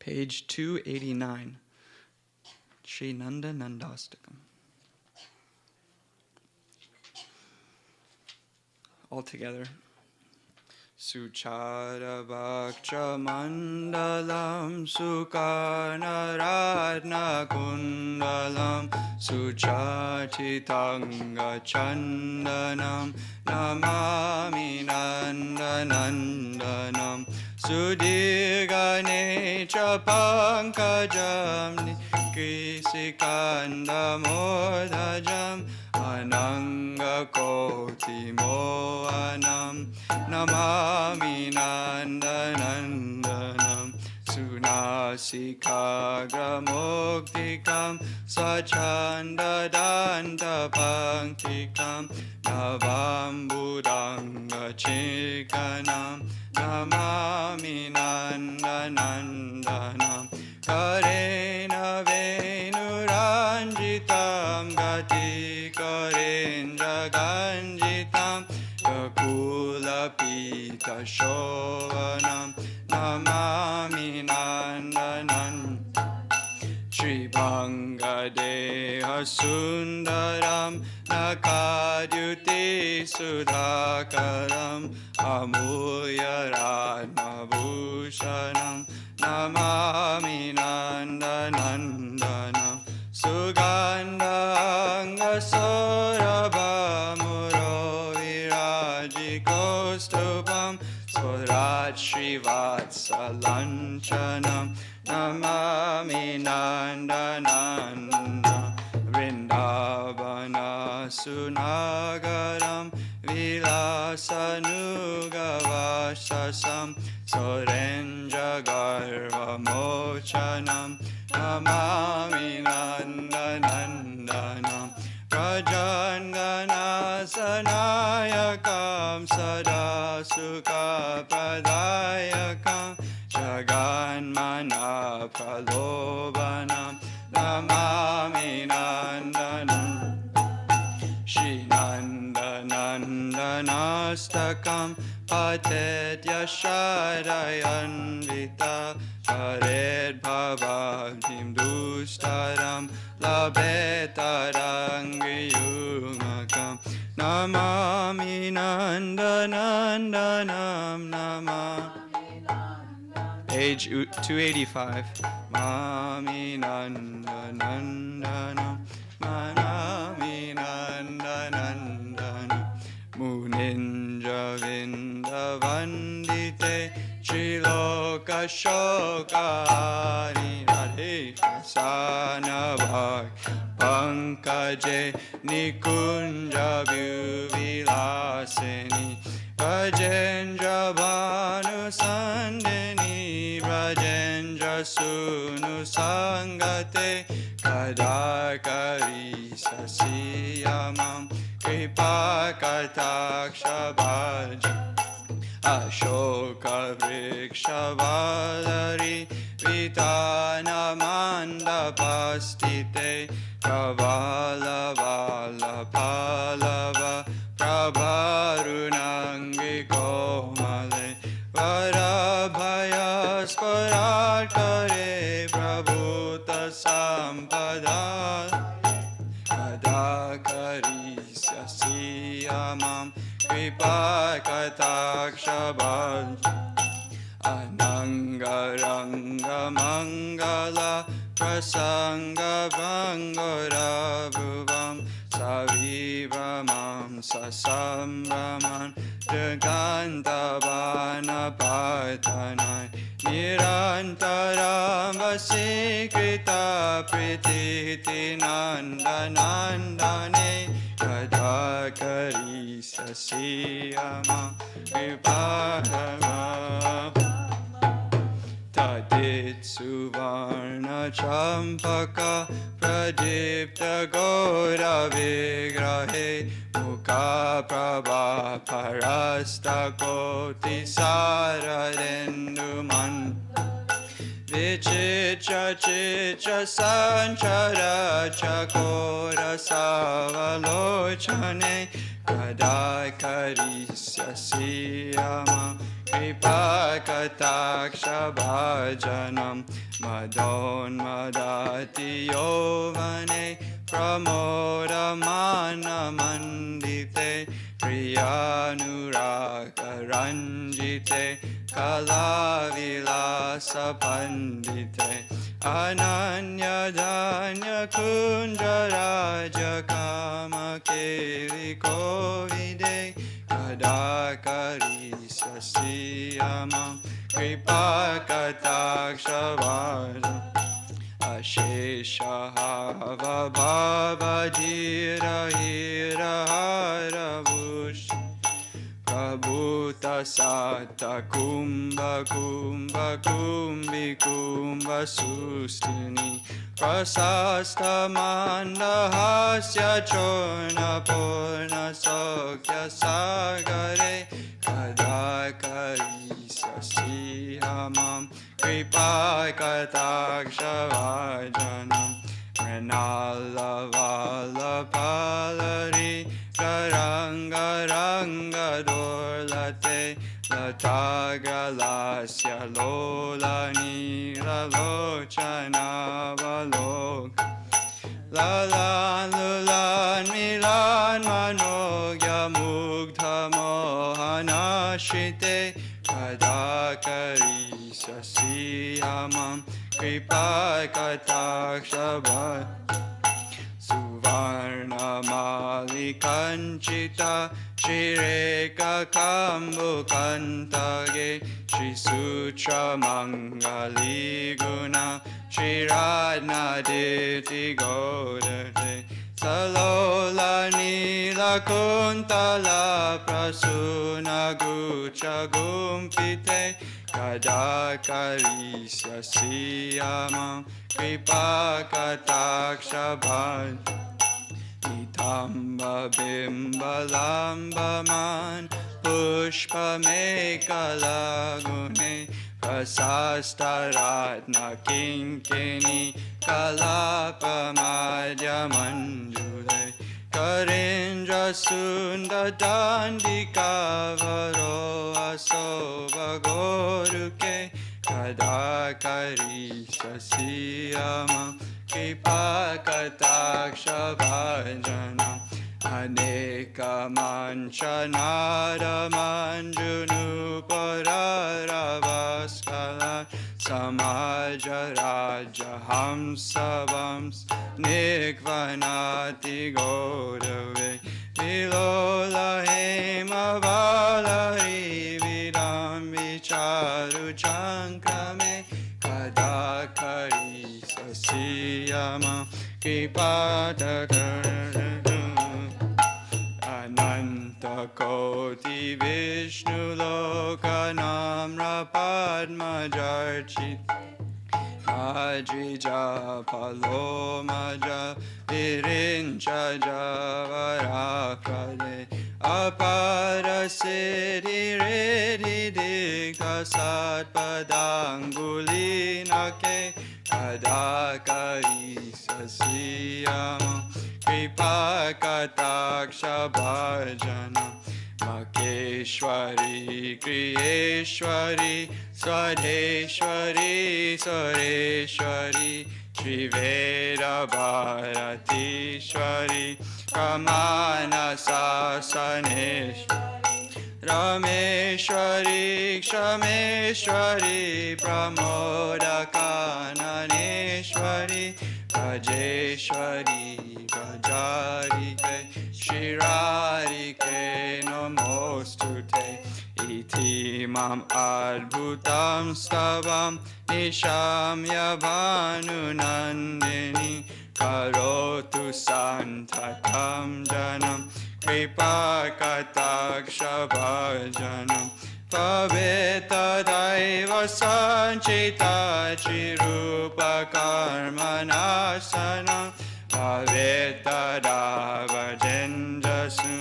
page 289, Sri Nanda Nandastakam. All together. Suchara Bhakcha Mandalam Sukarna Radna Kundalam Suchachitanga Chandanam Namami Nandanandanam Sudirganecha Pankajam Kisikanda Modajam Ananga Koti Moanam Namami Nandanandanam Sunasikagra Muktikam Sachanda Danta Panktikam Navambudanga Chikanam Namami Nandanandanam Karena Venuranjitam Gati Karendra Ganjitam Kakula Pita Shovanam Namami Nandanam Shri Bhanga Deha Sundaram Nakadyuti Sudhakaram Amulya Radha Bhushanam Namami Nandanandanam Sugandha Anga Saurabhamuro Virajikostubham Swarat Srivatsalancanam Namami Nandananda Vrindavana Sunagaram Vilasanugavasasam Sorenja Garva Mochanam Namami Nandanandanam Prajangana Sanayakam Sada Sukha Pradayakam Jaganmana Pralobanam Namami Nandanam Shri Nandanandanastakam Patet Yasharayanvita Chared Bhavavim Dustaram Labetarangyumakam Namami Nandanandanam Namami Page 285 Mami Nandanandanam Manami Nandanandanam Muninja Vindavandite Triloka Shokani Radhe Sanabhag Pankaje Nikunja Vilasini Rajendra Bhanu Sandini Rajendra Sunu Sangate Kadakari Sasiyamam Kripa Kataksha Bhaja Ashoka Vriksha Valari Vitana Manda Pastite Kavala Vala Palava Prabharunangi Komale Varabhaya Sparakare Prabhuta Sampada Kadakari Sasiyamam Kripa Katakshabal Anangaranga Mangala Prasanga Bangorabhuvam Savibramam Sasambraman Jagantabana Patanai Nirantaram Vasikrita Prititi Nandanandane Kadakari Sasiyama Viparama Tadit Suvarna Champaka Pradipta Gora Vigrahe Mukha Prabha Parasta Koti Saradenduman Vichitra Chitra Sanchara Chakora Savalochane Kadakari Sasiyama Kripa Kataksha Bhajanam Madon madati yovane pramodamana mandite priyanuraka ranjite kalavilasa pandite ananya danya kunjaraja kama keli kovide kadakari sasiyamam Kripakatakshavada Asheshaha Vabhadira Hira Haravush Prabhuta Sata Kumbha Kumbha Kumbhi Kumbha Sustini Prasasta Mandahasya Chona Purna Sokya Sagare Kadakari Sasihamam Kripakatakshavajana Mrinalavala Palari Garanga Ranga Dorlate Latagalasya Lola Nila Lochana Valok Lalan Lulan Milan Manogya Mugdha Mohanashite Kadakari Sasiyamam Kripakatakshabha Suvarna Malikanchita Shireka Kambukantage Shisutra Mangali Guna Shiradna Diti Godate Salola Nila Kuntala Prasuna Gucha Gumpite Kadakari Sasiyamam Kripakatakshabhan Nitamba Bimbalambaman Pushpa Mekalagune Prasastaratna Kinkini Kalapamadya Manjule Karindra Sunda Dandika Varo Asoba Goruke Kadakari Sasiyama Kripakatakshavajana Aneka Manchanada Manjunu Pararavaskala Samaja Raja Hamsavams Nikvanati Godave Vilola Hema Valari Vidam Vicharu Chankrame Kadakari Sasiyama Kripatakara Ananta Koti Vishnu Lokanamra Padmajarchit Ajija Palomaja Virincha Javarakale Apara Siddhi Riddhi Digha Satpadangulinake Kadakari Sasiyama Kripakatakshabhajana Makeshwari Kriyeshwari Swadeshwari Sureshwari Triveda Bharatishwari Kamana Sasaneshwari Rameshwari Kshameshwari Pramodakananeshwari Rajeshwari Rajarike Shirarike Namostute Iti Mam Adbhutam Stavam Nishamya Bhanunandini Karotu Santatam Janam Kripakatakshabhajanam Pavitadaiva Sanchita Chirupa Karmanasanam Pavitadava Jenjasu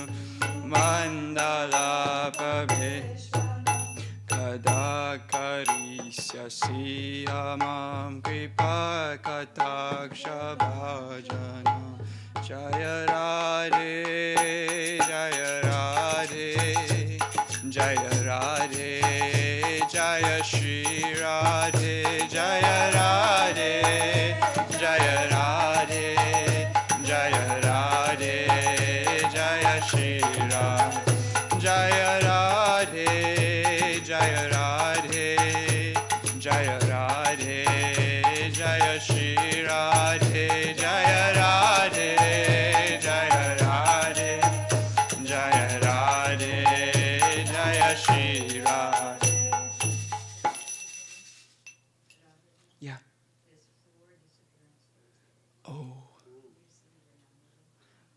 Mandala Pavish Kadakarisya Siyamam Kripakatakshabhajanam Jaya Radhe Jaya Radhe Jaya Radhe Jaya Shri Radhe Jaya Radhe Shri Radhe, Jaya Radhe, Jaya Radhe, Jaya Radhe, Jaya Shri Radhe, Jaya Radhe, Jaya Radhe, Jaya Radhe, Jaya Shri Radhe. Yeah. Oh.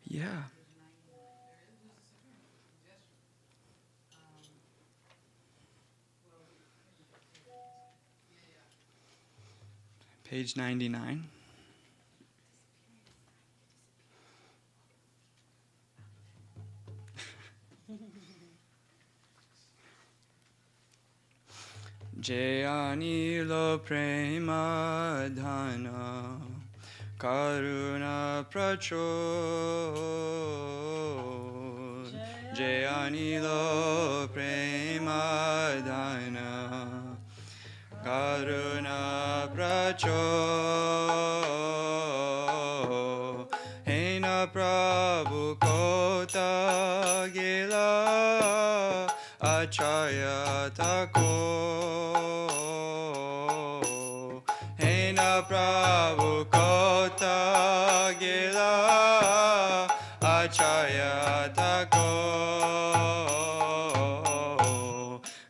Yeah. Page 99. Jayanilo prema dhana karuna pracho Jayanilo prema dhana karuna pracho Hena Prabhu Kota Gila Acharya Tako Hena Prabhu Kota Gila Acharya Tako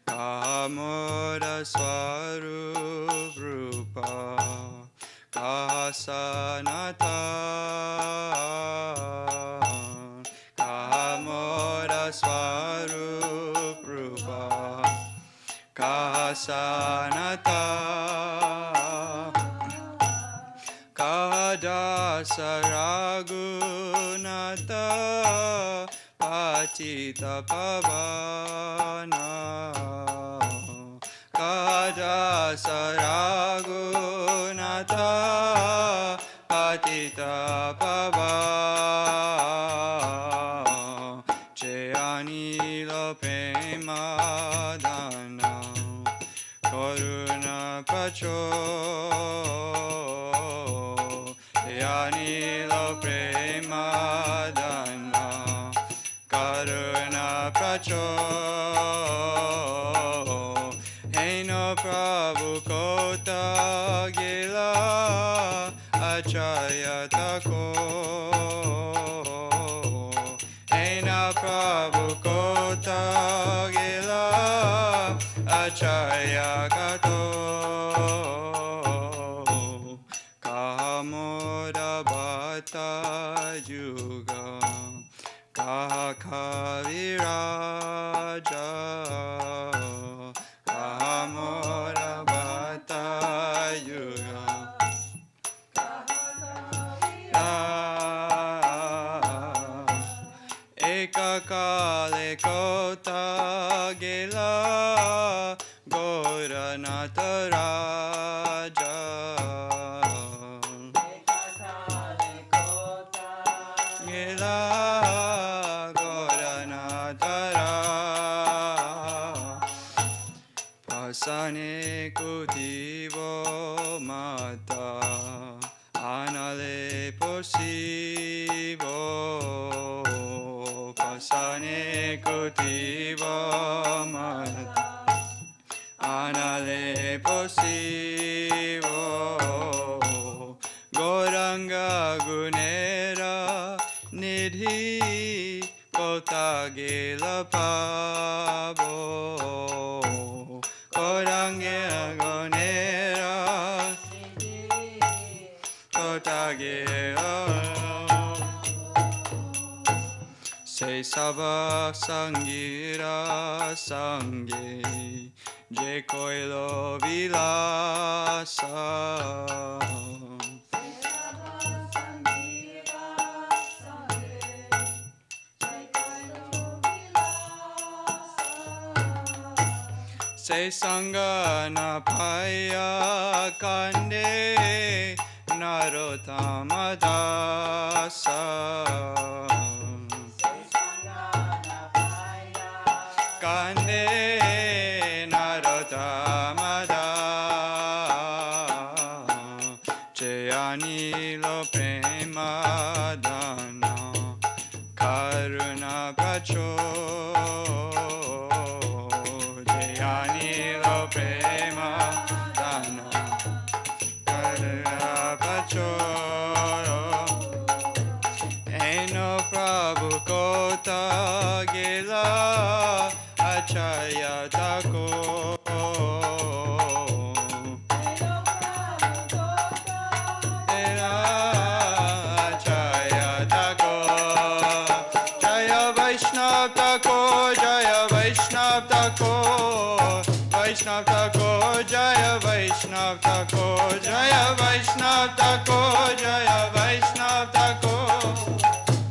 Kamoda Swarup Rupa Kasanata Kamoda Swarup Rupa Kasanata Kadasa Raghunata Patita Pavana Kadasa Raghunata Patita Pavana Jayanila Premadana Karuna Pacho Jayanila Premadana Karuna Pacho Hena Prabhu Kota Gila Acharya Tako Hena Prabhu Kota Gila Acharya Kato Kamoda Bhatta Yuga Kakali Raja Kamoda Bhatta Yuga Ekakale Kota Gela Goranatha Raja Gela Goranatha Raja Pasane Kutivo Mata Anale Posivo Pasane Kutivo Mata Anale Posivo Goranga Gunera Nidhi Kota Gila Pavo Goranga Gunera Kota Gila Say Sava Sangira Sange Je Koilo Vilasa Say Sangana Paya Kande Narottama Dasa Kande Narottama Dasa Jayanilo Premadana Karuna pacho Jayanilo prema dano Karuna pacho Eno Prabhu Kota Gila Acharya Tako Acharya Tako Jaya Vaishnav Tako Jaya Vaishnav Tako Vaishnav Tako Jaya Vaishnav Tako Jaya Vaishnav Tako Jaya Vaishnav Tako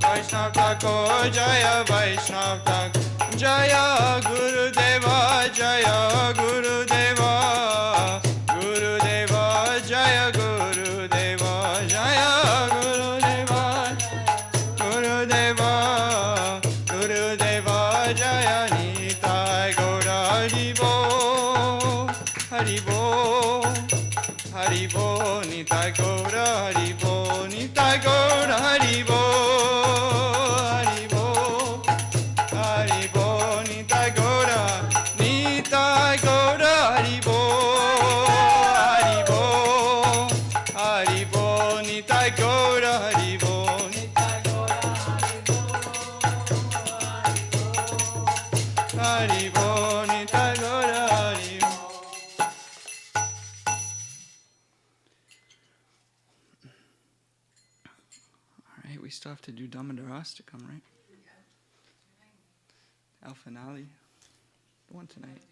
Vaishnav Tako Jaya Vaishnav Tako Jaya Guru Deva Jaya Guru Deva Guru Deva Jaya Guru Deva Jaya Guru Deva Guru Deva Guru Deva Jaya Nitai Gaura Haribo Haribo Haribo Nitai Gaura Haribo Nitai Gaura Haribo Haribo Haribo Nitai Gaura Nitai Gaura Haribo Haribo Haribo Nitai Gaura Haribo Nitai Gaura Haribo Nitai Gaura Haribo. All right, we still have to do Dhammadarastakam, right? Al finale, the one tonight.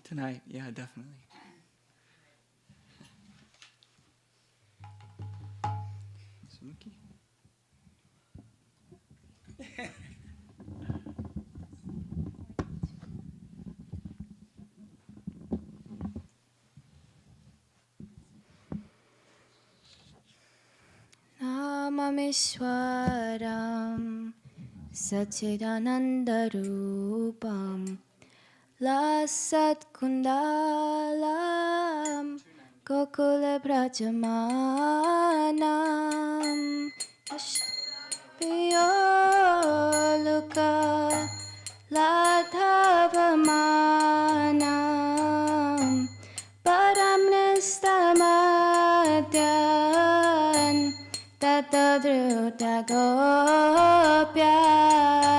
Tonight, yeah, definitely. Sumuki? Namamishwaram Sachidanandarupam Lasat Kundalam Gokula Brajamanam Piyoluka Ladhavamanam Paramnistamadyan Tatadruta Gopya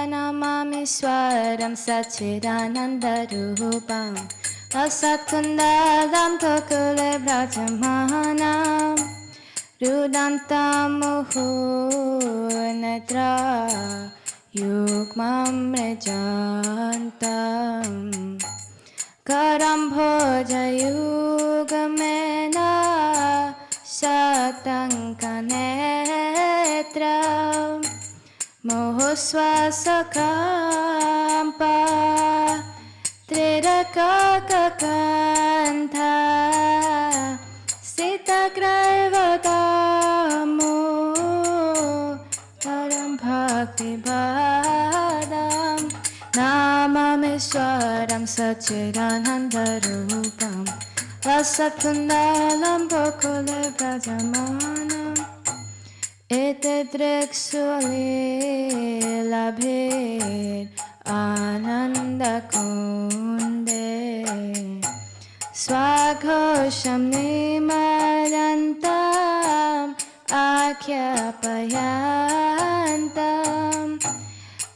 Namamishwaram Sachidanandarupam Asatkundalam Kokule Brajamanam Rudantam Muhurnetra Yukmam Rejantam Karam Bhoja Yugamena Satankanetra Mohoswasakampa Trirakakakantha Sitagraivadamu Param Bhakti Bhadam Namamishwaram Sachidanandarupam Rasakundalam Gokule Brajamanam Etedrikshuli Labhir Ananda Kunde Swaghosham Nimarantam Akhyapayantam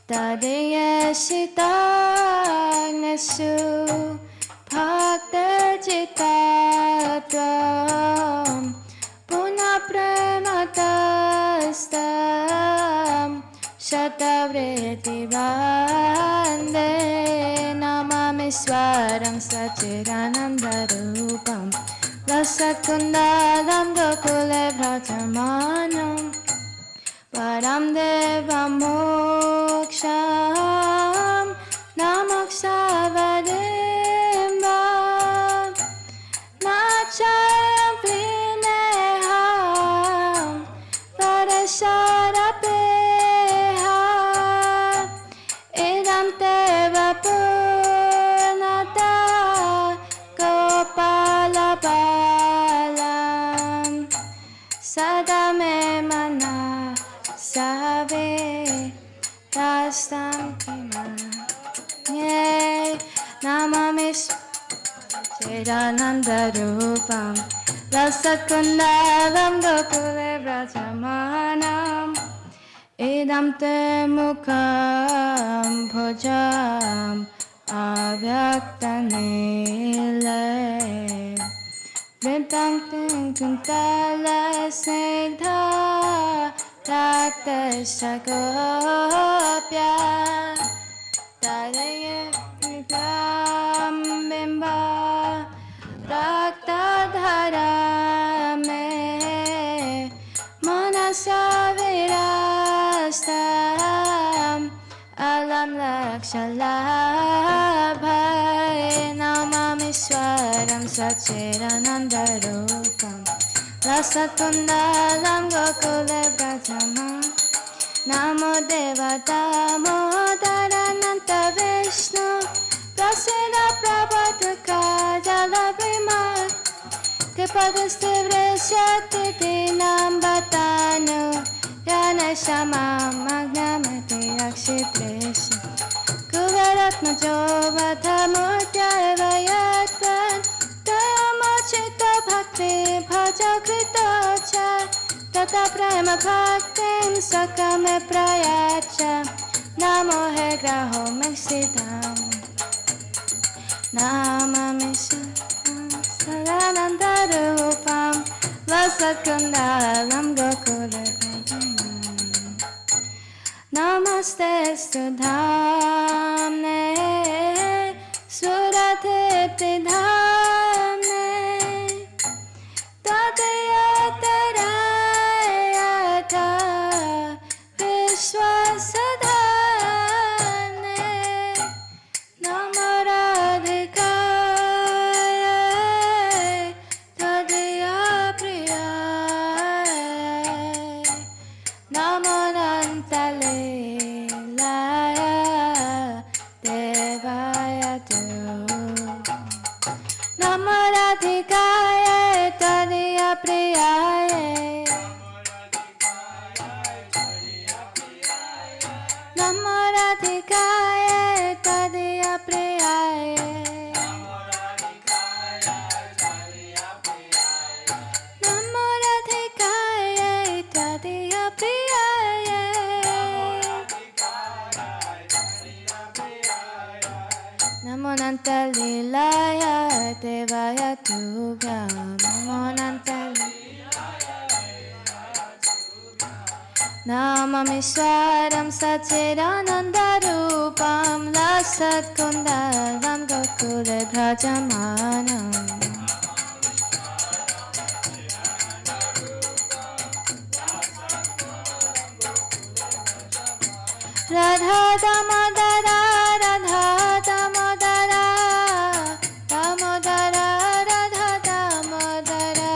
Tadeyashitagnasu Bhakta-citatvam Punaprematastam Shatavriti Vande Namamishwaram Sachidanandarupam Rasakundalam Gokule Brajamanam Param Deva Moksham Namokshavadimba Nachayam Vineham Parasharapeha Idam Teva Purnata Gopala Balam sada me mana sabe rastam kima ye namami Chidananda Rupam Rasakundalam Gokule Vrajamanam Idam te mukam bhojam avyaktanile Vintam ting kuntala snigdha Rakta shakopya Tadaye vikam bimba Rakta dhara me Manasya virastam Alam lakshalabhai Namami swaram sachirananda rupam Rasatundalam gokule brajama Namo devata modarananta vishnu Prasida prabhatuka jalabrima Kipadaste vreshati dinam batanu Yana shama magnamati akshitreshi Kuvaratma jovata murtya evayatvan Tayamochita bhakti bhaja kritocha Tata prema bhaktim sakame prayacha Namo he graho meksitam Namami sarananda rupam Vasakundalam gokule Namaste sudhamne Surate dhamne Tadayatarayata Vishwasadhane Namaradhikaya Tadayapriyaya Namanantalilaya Devaya tu Namaradhikaya Tadayapriyaya Namaradhikaya Tadayapriyaya Namaradhikaya Tadayapriyaya Namonantalilaya Devaya Tubhyam Namami swaram sachirananda rupam Lasat kundalam gokule bhajamanam Radha Damodara Radha Damodara Damodara Radha Damodara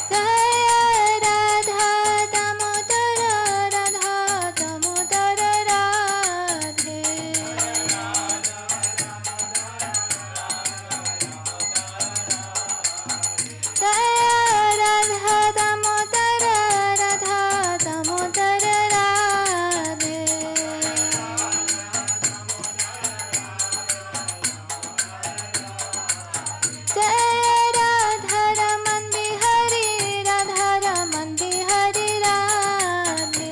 Jaya Radha Damodara Radha Damodara Radhe Jaya Radha Damodara Radha Damodara Radhe Jaya Radha Raman Bihari Radha Raman Bihari Radhe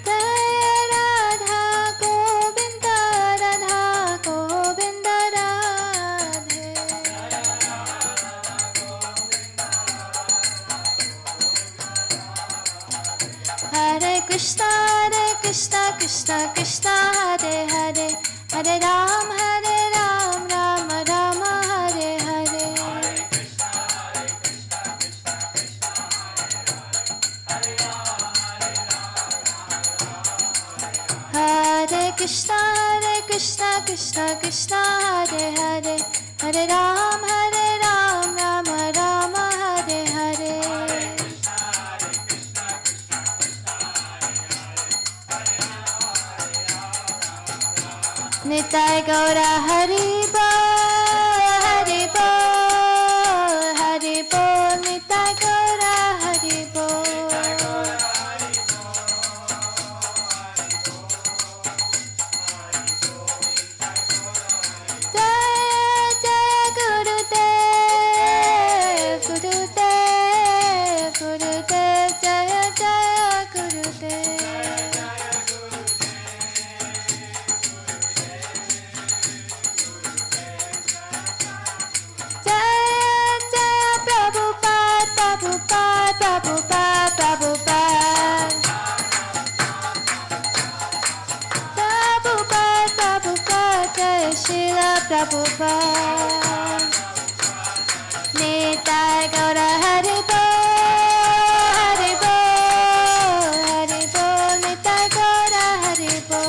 Jaya Radha Govinda Radha Govinda Radhe Hare Krishna Krishna Krishna Hare Hare Hare Ram Ram Ram Hare Hare Hare Krishna Krishna Krishna Hare Hare Hare Ram Ram Ram Hare Hare Nitai Gaura Haribo, Haribo, Haribo, Nitai Gaura Haribo. Jaya Jaya Gurudev, Gurudev, Gurudev, Jaya Jaya Gurudev. Jaya Jaya Prabhupada, Prabhupada, Prabhupada, Prabhupada. Prabhupada, Prabhupada, Jaya Srila Prabhupada. Nitai Gaura Haribo, Haribo, Haribo, Nitai Gaura Haribo.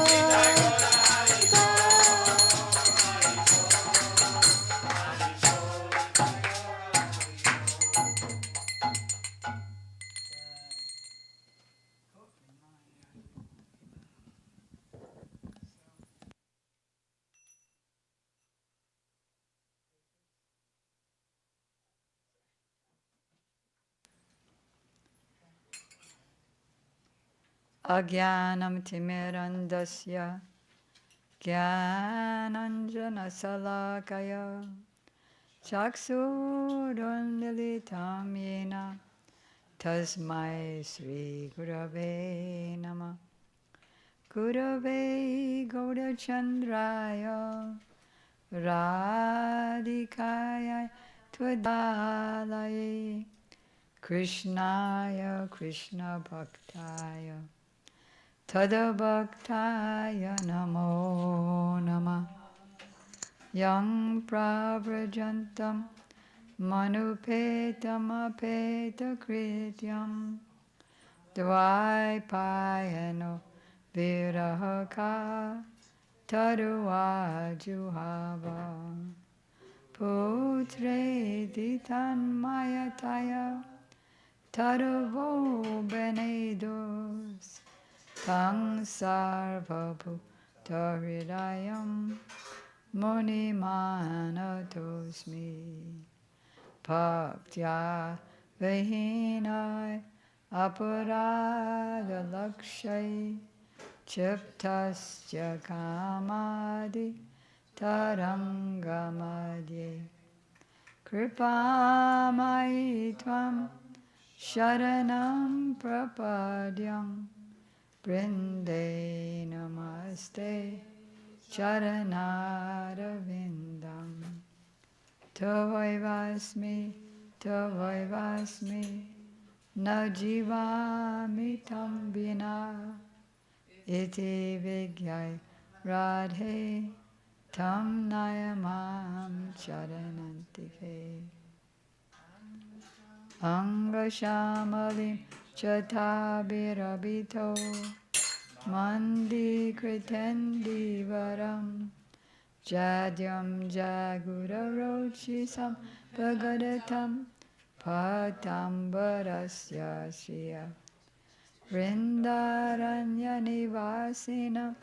Agyanam timirandasya Gyananjana salakaya Chaksurunmilitam yena Tasmai Sri Gurave Nama Gurave Gaurachandraya Radhikaya Twadalaye Krishnaya Krishna Bhaktaya Tadabhaktaya Namo Namah Yang Pravrajantam Manupetam Apeta Krityam Dvaipayano Virahaka Taruajuhava Putre Ditanmayataya Taruvo Benedos Tang Sarvabhutahridayam Muni Manatosmi Bhaktya Vehinai Aparada Lakshay Chiptasya Kamadi Tarangamadye Kripamai Tvam Sharanam Prapadyam Brinde Namaste Charanarvindam Tavaivasmi Tavaivasmi Najivami Tam Vina Iti Vigyai Radhe Tam Nayamam Charanantike Angashamalim Chatabirabito Mandi Kritendi Varam Jadyam Jagurarochis Bhagadatam Patambarasya Shriya Vrindaranya Nivasinam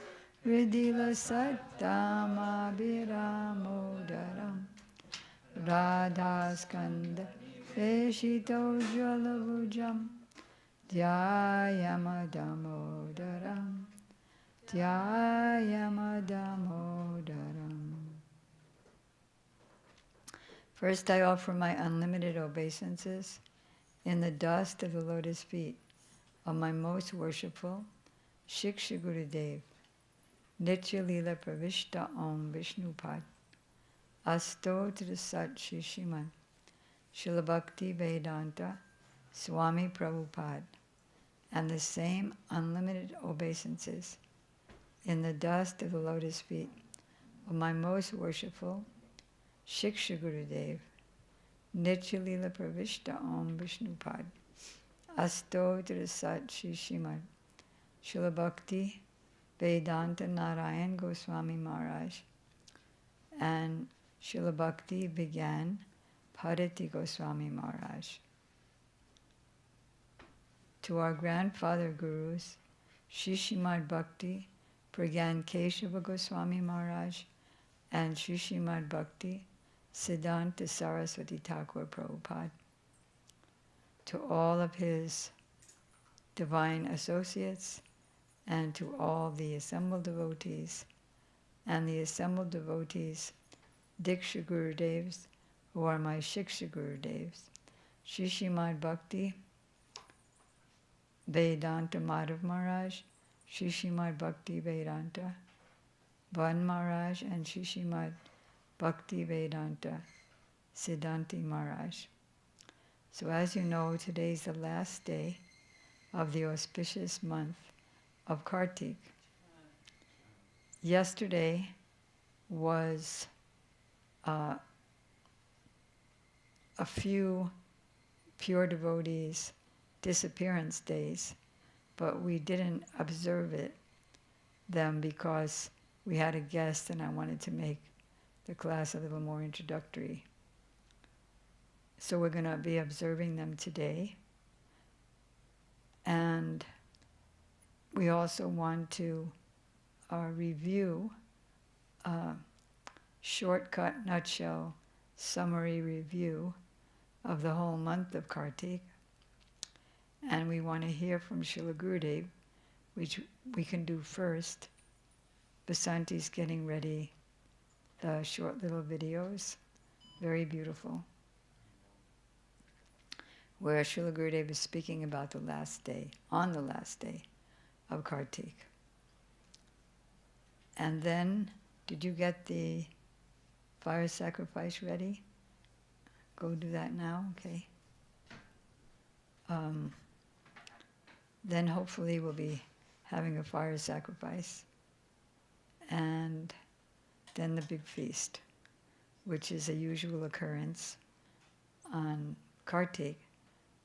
Vidila Sattamabhiramodaram Radhaskanda Veshito Jalavujam Dhyayamadamodaram Dhyayamadamodaram. First, I offer my unlimited obeisances in the dust of the lotus feet of my most worshipful Shiksha Gurudev, Nitya Lila Pravishta Om Vishnupad, Astotra Sat Shri Srimad Srila Bhakti Vedanta Swami Prabhupada, and the same unlimited obeisances in the dust of the lotus feet of my most worshipful Shiksha Gurudev, Nitya Lila Pravishta Om Vishnupad, Astotra Sat Shri Srimad Srila Bhakti Vedanta Narayan Goswami Maharaj, and Srila Bhakti began Bharati Goswami Maharaj. To our grandfather gurus, Shri Srimad Bhakti Pragyan Keshava Goswami Maharaj, and Srimad Bhakti Siddhanta Saraswati Thakur Prabhupada. To all of his divine associates and to all the assembled devotees and the assembled devotees, Diksha Gurudevs, who are my Shiksha Gurudevs, Srimad Bhakti Vedanta Madhav Maharaj, Srimad Bhakti Vedanta Van Maharaj, and Srimad Bhakti Vedanta Siddhanti Maharaj. So as you know, today is the last day of the auspicious month of Kartik. Yesterday was a few pure devotees' disappearance days, but we didn't observe them because we had a guest and I wanted to make the class a little more introductory. So we're going to be observing them today. And we also want to review a shortcut, nutshell, summary review of the whole month of Kartik. And we want to hear from Srila Gurudev, which we can do first. Basanti's getting ready the short little videos, very beautiful, where Srila Gurudev is speaking about the last day, on the last day of Kartik. And then, did you get the fire sacrifice ready? Go do that now, okay. Then hopefully we'll be having a fire sacrifice. And then the big feast, which is a usual occurrence on Kartik,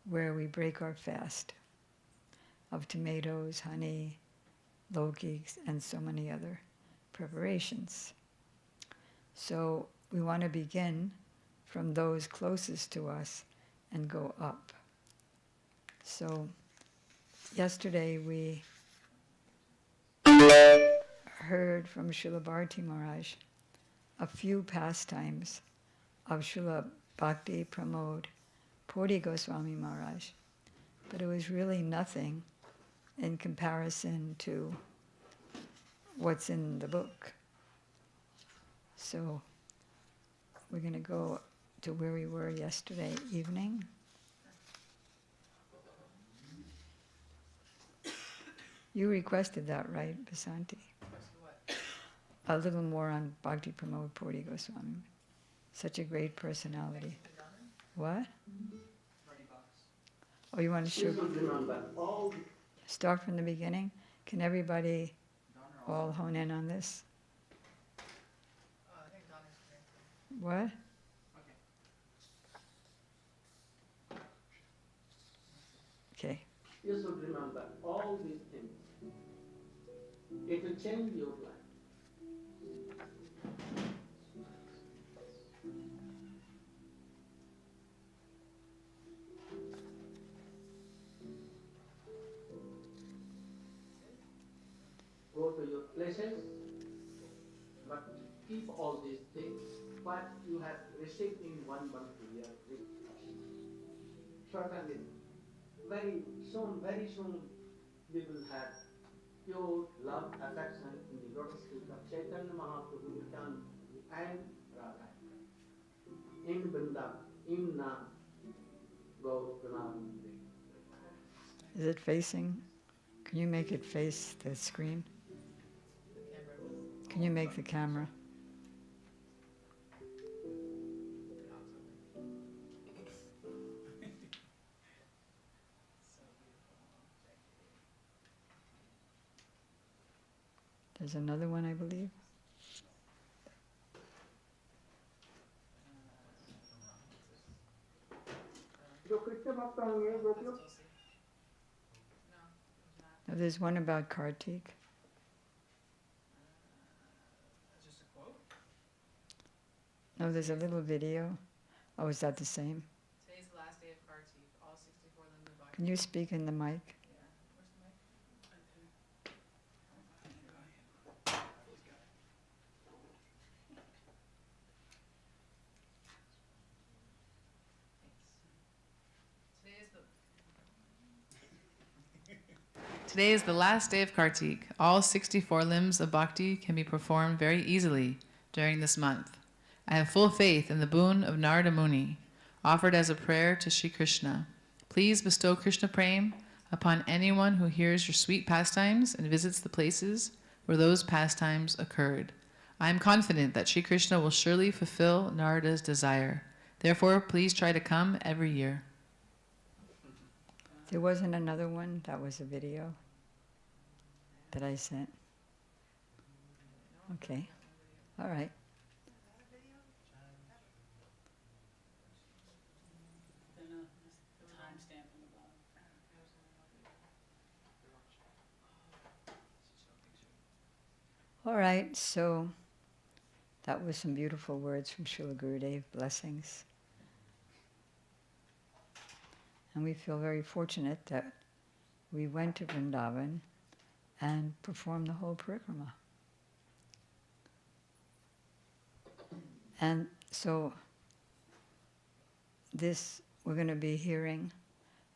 where we break our fast of tomatoes, honey, lokiks, and so many other preparations. So we want to begin from those closest to us and go up. So yesterday we heard from Srila Bharati Maharaj a few pastimes of Srila Bhakti Pramod Puri Goswami Maharaj, but it was really nothing in comparison to what's in the book. So we're going to go to where we were yesterday evening. You requested that, right, Basanti? A little more on Bhakti Pramod Puri Goswami. Such a great personality. What? Oh, you want to show? Start from the beginning? Can everybody all hone in on this? What? Okay. You should remember all these things. It will change your life. Go to your places, but keep all these things. What you have received in 1 month year, certainly very soon, we will have pure love, affection in the lotus feet of Chaitanya Mahaprabhu, Nityananda, and Radha. In Vrindavan, in Nam, Gaur Pranam. Is it facing? Can you make it face the screen? Can you make the camera? There's another one, I believe. No, there's one about Kartik. Just a quote? No, there's a little video. Oh, is that the same? Today's the last day of Kartik. All 64 Lindu Bhakti. Can you speak in the mic? Yeah. Where's the mic? Today is the last day of Kartik. All 64 limbs of bhakti can be performed very easily during this month. I have full faith in the boon of Narada Muni, offered as a prayer to Sri Krishna. Please bestow Krishna Prem upon anyone who hears your sweet pastimes and visits the places where those pastimes occurred. I am confident that Sri Krishna will surely fulfill Narada's desire. Therefore, please try to come every year. There wasn't another one? That was a video that I sent. Okay. All right. All right, so that was some beautiful words from Srila Gurudev, blessings. And we feel very fortunate that we went to Vrindavan and performed the whole parikrama. And so this, we're going to be hearing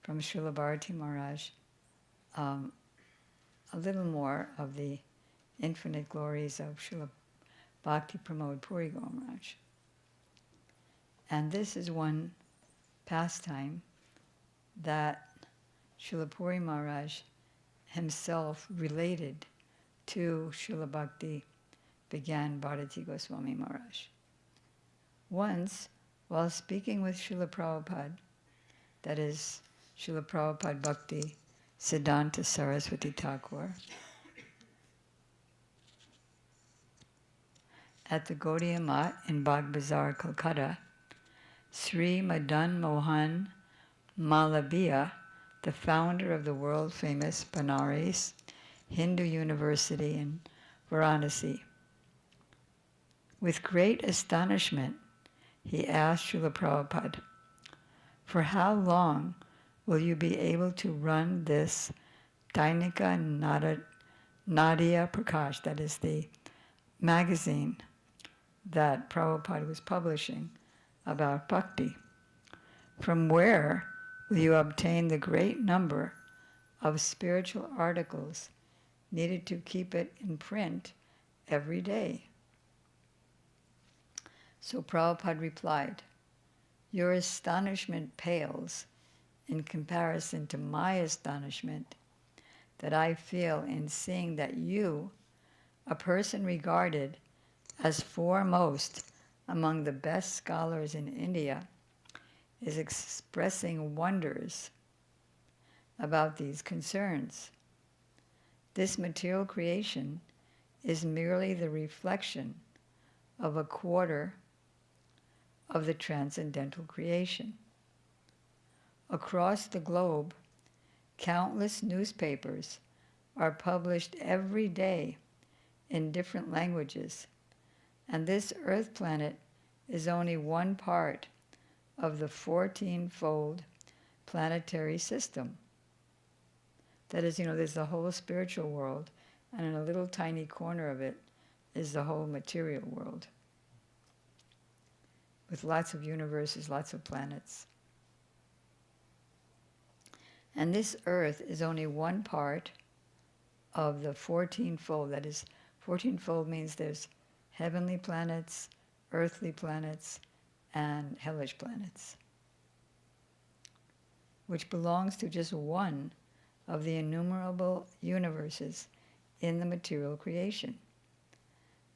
from Srila Bharati Maharaj a little more of the infinite glories of Srila Bhakti Pramod Puri Guru Maharaj. And this is one pastime that Srila Puri Maharaj himself related to Srila Bhakti began Bharati Goswami Maharaj. Once, while speaking with Srila Prabhupada, that is Srila Prabhupada Bhakti Siddhanta Saraswati Thakur, at the Gaudiya Math in Bagh Bazar, Kolkata, Sri Madan Mohan Malaviya, the founder of the world-famous Banaras Hindu University in Varanasi. With great astonishment, he asked Srila Prabhupada, "For how long will you be able to run this Dainika Nadia Prakash," that is the magazine that Prabhupada was publishing about bhakti? "From where will you obtain the great number of spiritual articles needed to keep it in print every day?" So Prabhupada replied, "Your astonishment pales in comparison to my astonishment that I feel in seeing that you, a person regarded as foremost among the best scholars in India, is expressing wonders about these concerns. This material creation is merely the reflection of a quarter of the transcendental creation. Across the globe, countless newspapers are published every day in different languages, and this earth planet is only one part of the 14-fold planetary system. That is, there's the whole spiritual world, and in a little tiny corner of it is the whole material world, with lots of universes, lots of planets. And this earth is only one part of the 14-fold. That is, 14-fold means there's heavenly planets, earthly planets, and hellish planets, which belongs to just one of the innumerable universes in the material creation.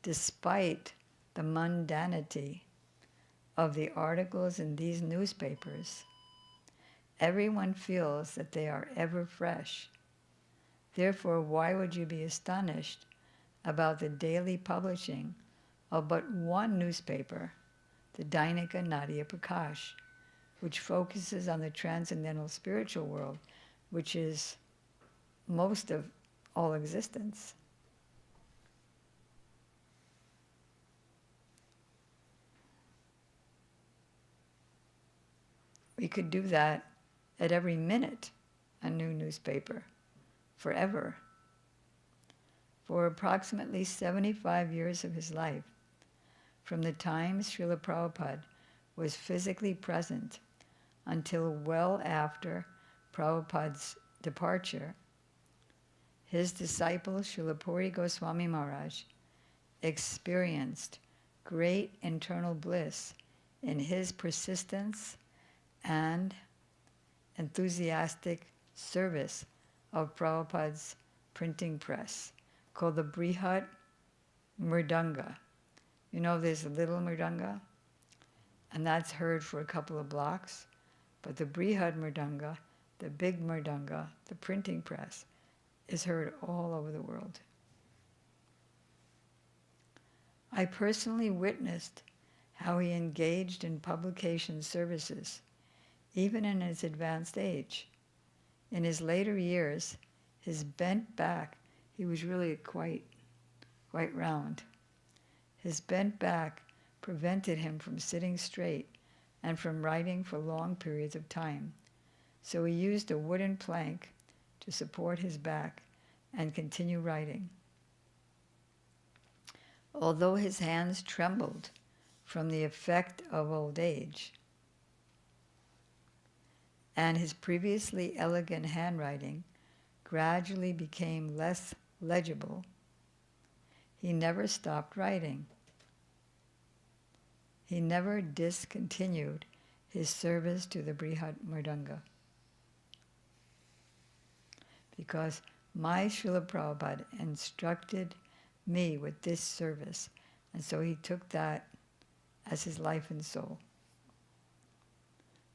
Despite the mundanity of the articles in these newspapers, everyone feels that they are ever fresh. Therefore, why would you be astonished about the daily publishing of but one newspaper, the Dainika Nadia Prakash, which focuses on the transcendental spiritual world, which is most of all existence? We could do that at every minute, a new newspaper, forever. For approximately 75 years of his life, from the time Srila Prabhupada was physically present until well after Prabhupada's departure, his disciple Srila Puri Goswami Maharaj experienced great internal bliss in his persistence and enthusiastic service of Prabhupada's printing press called the Brihat Mridanga. You know, there's a little Mridanga, and that's heard for a couple of blocks, but the Brihat Mridanga, the big Mridanga, the printing press, is heard all over the world. I personally witnessed how he engaged in publication services, even in his advanced age. In his later years, his bent back, he was really quite round. His bent back prevented him from sitting straight and from writing for long periods of time. So he used a wooden plank to support his back and continue writing. Although his hands trembled from the effect of old age, and his previously elegant handwriting gradually became less legible, he never stopped writing. He never discontinued his service to the Brihat Mridanga. Because my Srila Prabhupada instructed me with this service, and so he took that as his life and soul.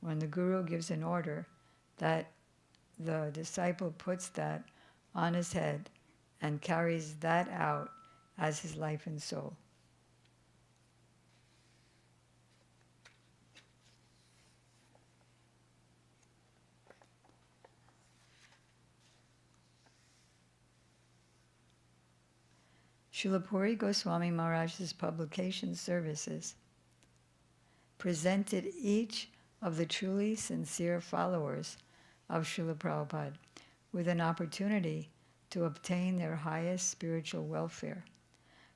When the Guru gives an order, that the disciple puts that on his head and carries that out as his life and soul. Srila Puri Goswami Maharaj's publication services presented each of the truly sincere followers of Srila Prabhupada with an opportunity to obtain their highest spiritual welfare.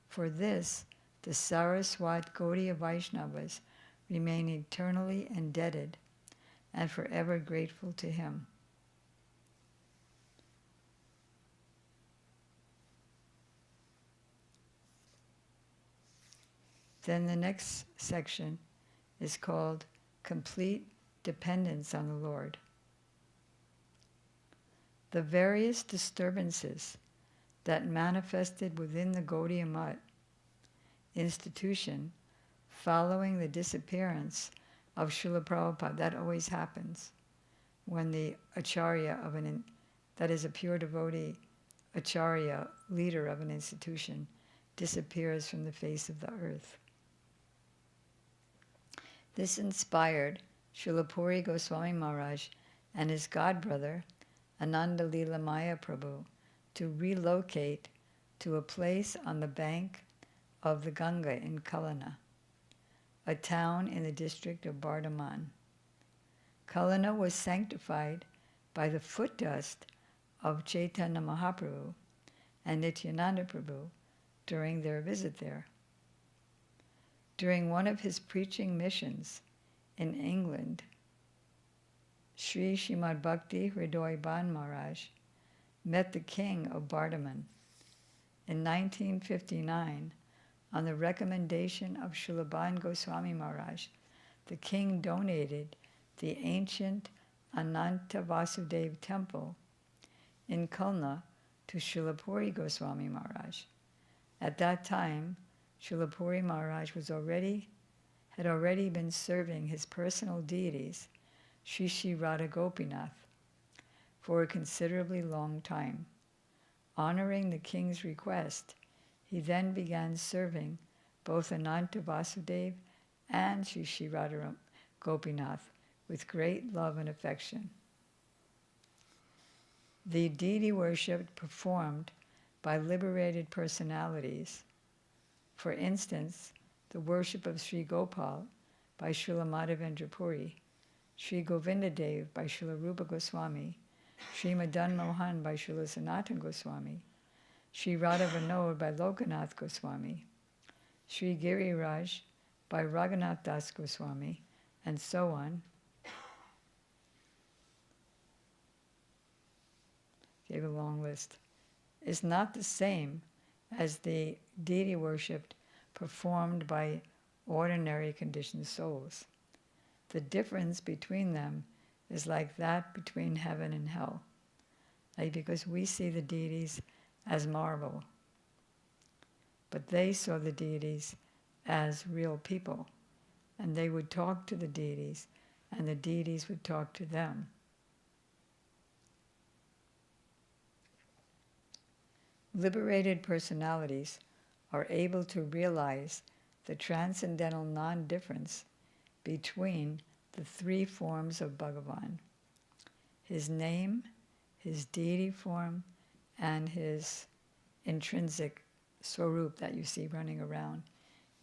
For this, the Saraswat Gaudiya Vaishnavas remain eternally indebted and forever grateful to him. Then the next section is called Complete Dependence on the Lord. The various disturbances that manifested within the Gaudiya Math institution following the disappearance of Srila Prabhupada, that always happens when the acharya of that is a pure devotee, acharya, leader of an institution, disappears from the face of the earth. This inspired Srila Puri Goswami Maharaj and his godbrother, Ananda Lila Maya Prabhu, to relocate to a place on the bank of the Ganga in Kalana, a town in the district of Bardhaman. Kalana was sanctified by the foot dust of Chaitanya Mahaprabhu and Nityananda Prabhu during their visit there. During one of his preaching missions in England, Sri Srimad Bhakti Hridoy Ban Maharaj met the king of Bardhaman. In 1959, on the recommendation of Srila Ban Goswami Maharaj, the king donated the ancient Ananta Vasudev temple in Kalna to Srila Puri Goswami Maharaj. At that time, Srila Puri Maharaj had already been serving his personal deities, Sri Sri Radha Gopinath, for a considerably long time. Honoring the king's request, he then began serving both Ananta Vasudev and Sri Sri Radha Gopinath with great love and affection. The deity worship performed by liberated personalities, for instance, the worship of Sri Gopal by Srila Madhavendra Puri, Sri Govindadev by Srila Rupa Goswami, Sri Madan Mohan by Srila Sanatana Goswami, Sri Radha Vinod by Lokanath Goswami, Sri Giriraj by Raghunath Das Goswami, and so on. Gave a long list. is not the same as the deity worshipped performed by ordinary conditioned souls. The difference between them is like that between heaven and hell. Like, because we see the deities as marble, but they saw the deities as real people, and they would talk to the deities, and the deities would talk to them. Liberated personalities are able to realize the transcendental non-difference between the three forms of Bhagavan: his name, his deity form, and his intrinsic swarup that you see running around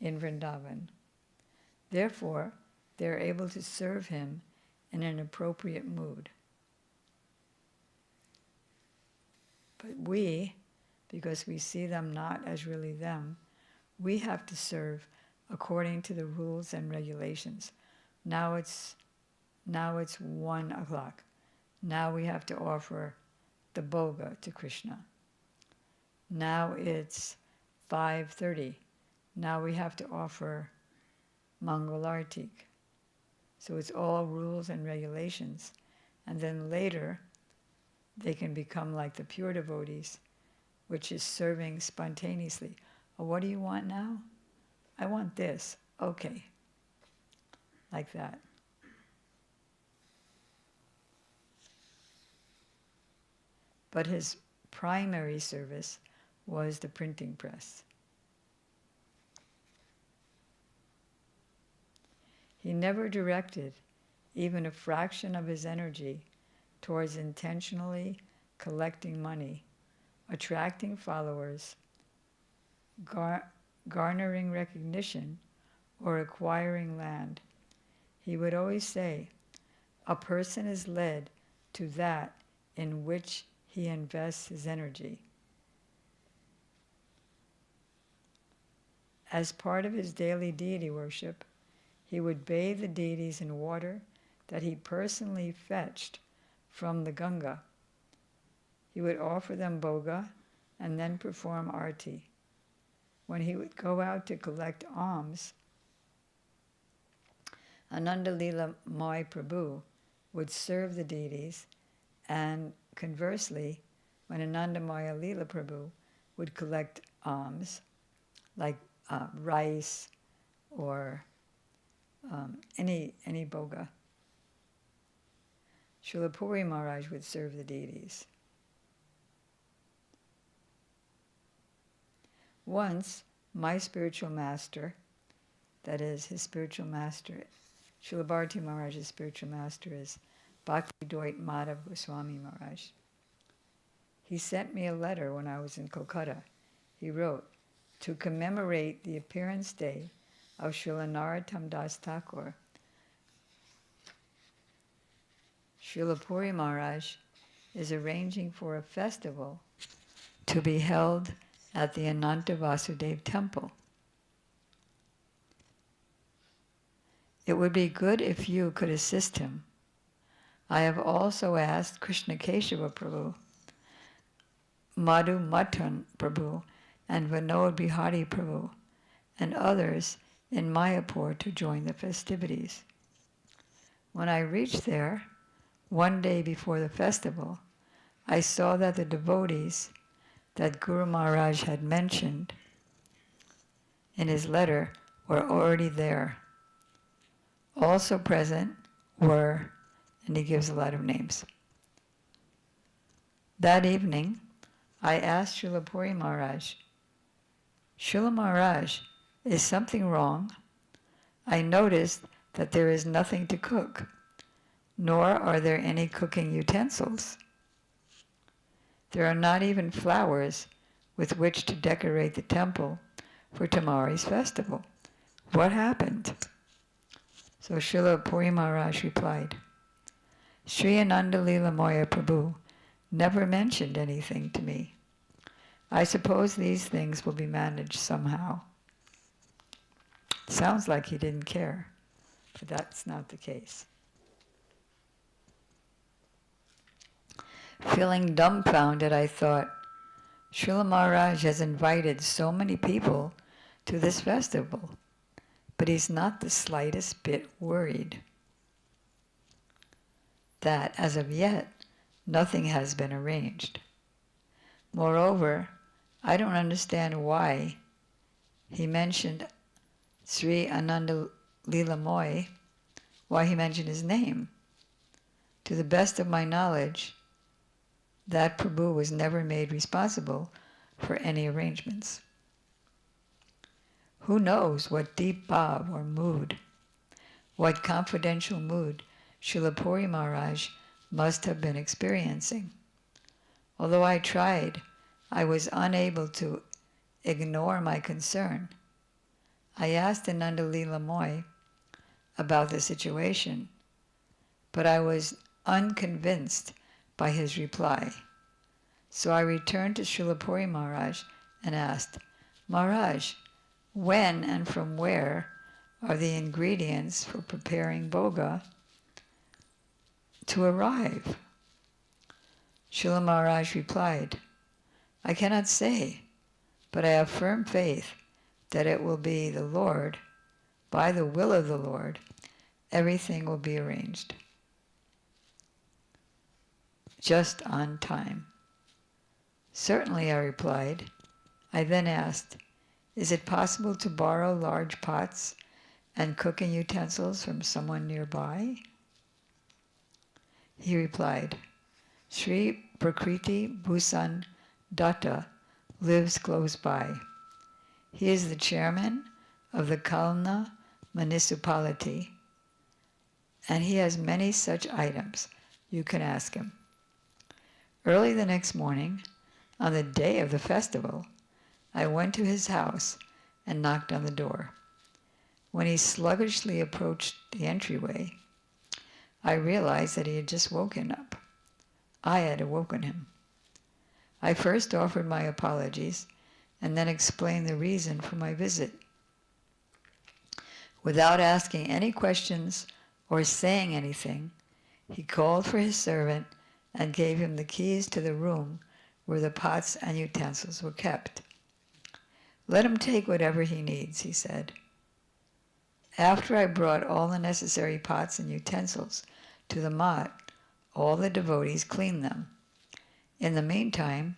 in Vrindavan. Therefore, they are able to serve him in an appropriate mood. But we, because we see them not as really them, we have to serve according to the rules and regulations. Now it's 1 o'clock. Now we have to offer the bhoga to Krishna. Now it's 5:30. Now we have to offer Mangalartik. So it's all rules and regulations. And then later, they can become like the pure devotees, which is serving spontaneously. Oh, what do you want now? I want this. Okay. Like that. But his primary service was the printing press. He never directed even a fraction of his energy towards intentionally collecting money, attracting followers, garnering recognition, or acquiring land. He would always say, a person is led to that in which he invests his energy. As part of his daily deity worship, he would bathe the deities in water that he personally fetched from the Ganga. He would offer them bhoga and then perform arti. When he would go out to collect alms, Ananda Lila Mai Prabhu would serve the deities, and conversely, when Ananda Maya Lila Prabhu would collect alms, like rice or any bhoga, Srila Puri Maharaj would serve the deities. Once, my spiritual master, that is, his spiritual master, Srila Bharati Maharaj's spiritual master is Bhakti Doit Madhav Goswami Maharaj. He sent me a letter when I was in Kolkata. He wrote, to commemorate the appearance day of Srila Narottam Das Thakur, Srila Puri Maharaj is arranging for a festival to be held at the Ananta Vasudev temple. It would be good if you could assist him. I have also asked Krishna Keshava Prabhu, Madhu Matan Prabhu, and Vinod Bihari Prabhu, and others in Mayapur to join the festivities. When I reached there, one day before the festival, I saw that the devotees that Guru Maharaj had mentioned in his letter were already there. Also present were, and he gives a lot of names. That evening, I asked Srila Puri Maharaj, Srila Maharaj, is something wrong? I noticed that there is nothing to cook, nor are there any cooking utensils. There are not even flowers with which to decorate the temple for tomorrow's festival. What happened? So Srila Puri Maharaj replied, Sri Ananda Lila Moya Prabhu never mentioned anything to me. I suppose these things will be managed somehow. Sounds like he didn't care, but that's not the case. Feeling dumbfounded, I thought, Srila Maharaj has invited so many people to this festival, but he's not the slightest bit worried that, as of yet, nothing has been arranged. Moreover, I don't understand why he mentioned Sri Ananda Leelamoy, why he mentioned his name. To the best of my knowledge, that Prabhu was never made responsible for any arrangements. Who knows what deep bhav or mood, what confidential mood Srila Puri Maharaj must have been experiencing. Although I tried, I was unable to ignore my concern. I asked Ananda Leelamoy about the situation, but I was unconvinced by his reply. So I returned to Srila Puri Maharaj and asked, Maharaj, when and from where are the ingredients for preparing bhoga to arrive? Srila Maharaj replied, I cannot say, but I have firm faith that it will be the Lord, by the will of the Lord, everything will be arranged. Just on time. Certainly, I replied. I then asked, is it possible to borrow large pots and cooking utensils from someone nearby? He replied, Sri Prakriti Bhusan Datta lives close by. He is the chairman of the Kalna municipality, and he has many such items. You can ask him. Early the next morning, on the day of the festival, I went to his house and knocked on the door. When he sluggishly approached the entryway, I realized that he had just woken up. I had awoken him. I first offered my apologies and then explained the reason for my visit. Without asking any questions or saying anything, he called for his servant and gave him the keys to the room where the pots and utensils were kept. Let him take whatever he needs, he said. After I brought all the necessary pots and utensils to the mat, all the devotees cleaned them. In the meantime,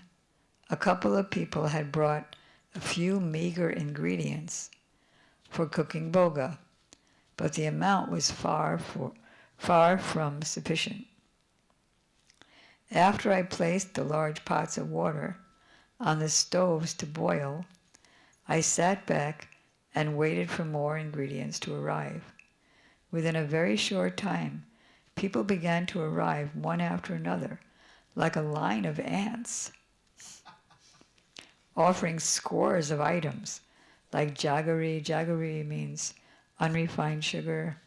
a couple of people had brought a few meager ingredients for cooking bhoga, but the amount was far from sufficient. After I placed the large pots of water on the stoves to boil, I sat back and waited for more ingredients to arrive. Within a very short time, people began to arrive one after another, like a line of ants, offering scores of items, like jaggery. Jaggery means unrefined sugar,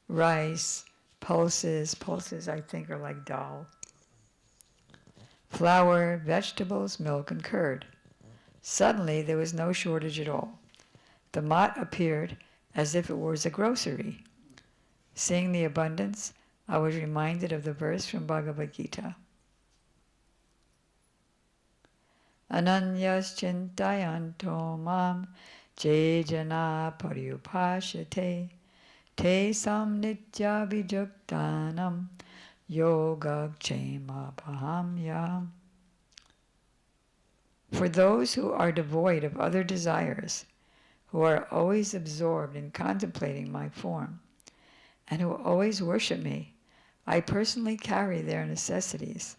rice, pulses. Pulses, I think, are like dal. Flour, vegetables, milk, and curd. Suddenly, there was no shortage at all. The mat appeared as if it was a grocery. Seeing the abundance, I was reminded of the verse from Bhagavad Gita. Ananyas chintayanto mam je jana paryupashate te samnitya vijuktanam yoga kshema pahamyam. For those who are devoid of other desires, who are always absorbed in contemplating my form, and who always worship me, I personally carry their necessities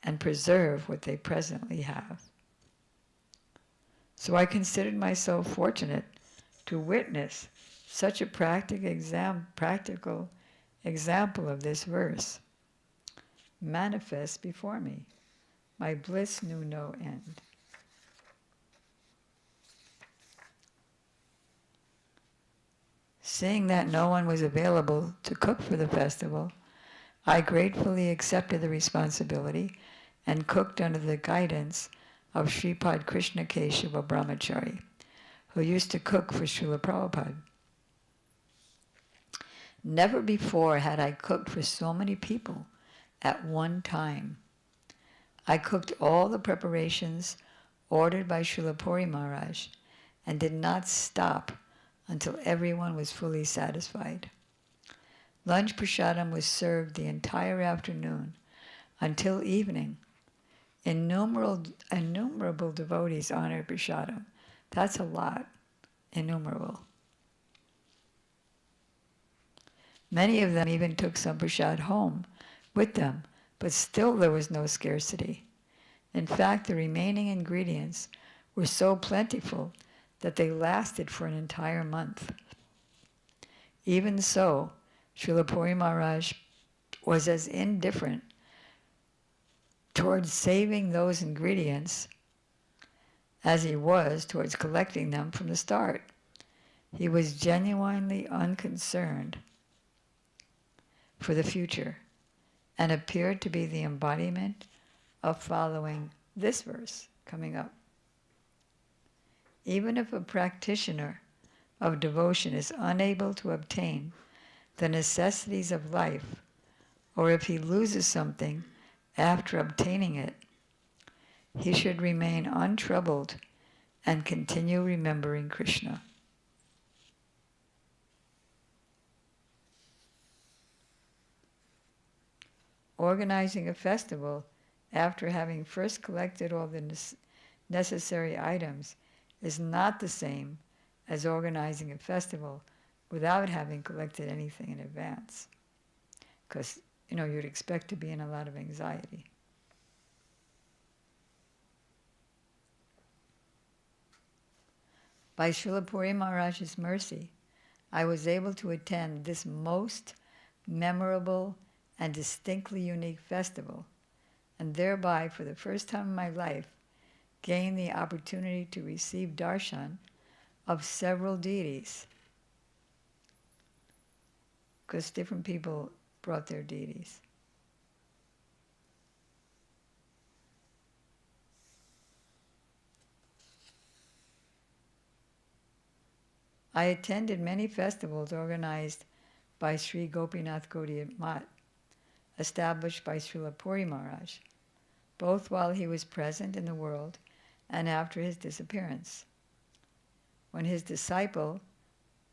and preserve what they presently have. So I considered myself fortunate to witness such a practical example of this verse manifest before me. My bliss knew no end. Seeing that no one was available to cook for the festival, I gratefully accepted the responsibility and cooked under the guidance of Sripad Krishna Keshava Brahmachari, who used to cook for Srila Prabhupada. Never before had I cooked for so many people at one time. I cooked all the preparations ordered by Srila Puri Maharaj and did not stop until everyone was fully satisfied. Lunch prasadam was served the entire afternoon until evening. Innumerable devotees honored prasadam. That's a lot. Innumerable. Many of them even took some prasad home with them, but still there was no scarcity. In fact, the remaining ingredients were so plentiful that they lasted for an entire month. Even so, Srila Puri Maharaj was as indifferent towards saving those ingredients as he was towards collecting them from the start. He was genuinely unconcerned for the future and appeared to be the embodiment of following this verse coming up. Even if a practitioner of devotion is unable to obtain the necessities of life, or if he loses something after obtaining it, he should remain untroubled and continue remembering Krishna. Organizing a festival after having first collected all the necessary items is not the same as organizing a festival without having collected anything in advance. Because, you'd expect to be in a lot of anxiety. By Srila Puri Maharaj's mercy, I was able to attend this most memorable and distinctly unique festival, and thereby, for the first time in my life, gain the opportunity to receive darshan of several deities, because different people brought their deities. I attended many festivals organized by Sri Gopinath Gaudiya Math, established by Srila Puri Maharaj, both while he was present in the world and after his disappearance. When his disciple,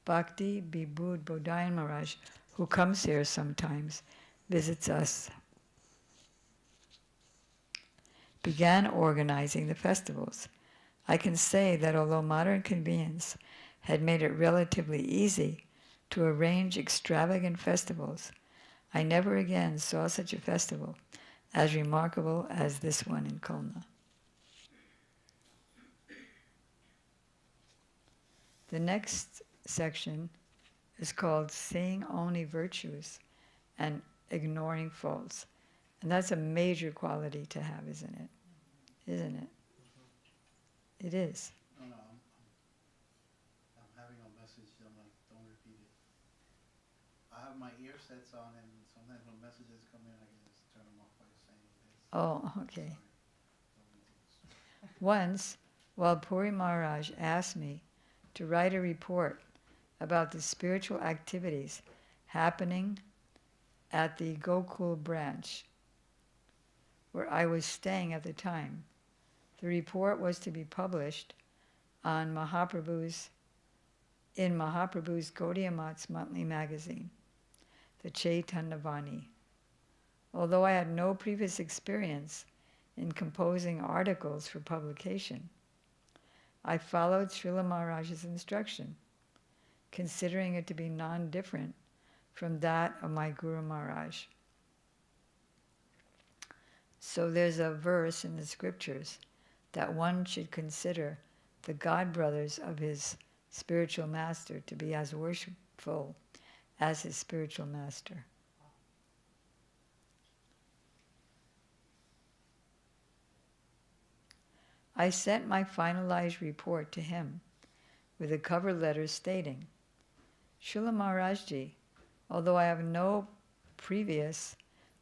Bhakti Bibud Bodhayan Maharaj, who comes here sometimes, visits us, began organizing the festivals, I can say that although modern convenience had made it relatively easy to arrange extravagant festivals, I never again saw such a festival as remarkable as this one in Khulna. The next section is called Seeing Only Virtues and Ignoring Faults. And that's a major quality to have, isn't it? Isn't it? It is. No, I'm having a message. I'm like, don't repeat it. I have my ear sets on, and sometimes when messages come in, I can just turn them off by saying this. Oh, okay. Sorry. Once, while Puri Maharaj asked me to write a report about the spiritual activities happening at the Gokul branch, where I was staying at the time, the report was to be published on in Mahaprabhu's Gaudiya Math's monthly magazine, the Chaitanya Vani. Although I had no previous experience in composing articles for publication, I followed Srila Maharaj's instruction, considering it to be non-different from that of my Guru Maharaj. So there's a verse in the scriptures that one should consider the god brothers of his spiritual master to be as worshipful as his spiritual master. I sent my finalized report to him with a cover letter stating, Srila Maharajji, although I have no previous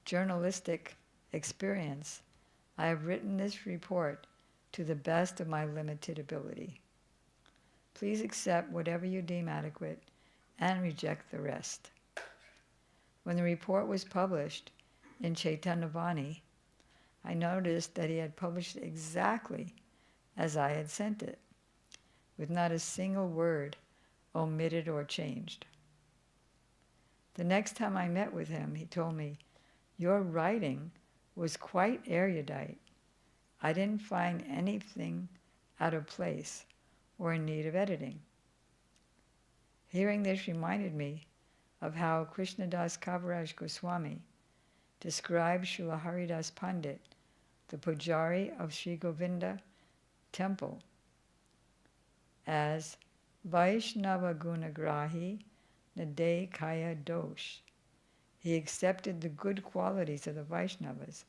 journalistic experience, I have written this report to the best of my limited ability. Please accept whatever you deem adequate and reject the rest. When the report was published in Chaitanya Vani, I noticed that he had published it exactly as I had sent it, with not a single word omitted or changed. The next time I met with him, he told me, "Your writing was quite erudite. I didn't find anything out of place or in need of editing." Hearing this reminded me of how Krishnadas Kaviraj Goswami described Srila Haridas Pandit, the Pujari of Sri Govinda temple, as Vaishnava Gunagrahi Nade Kaya Dosh. He accepted the good qualities of the Vaishnavas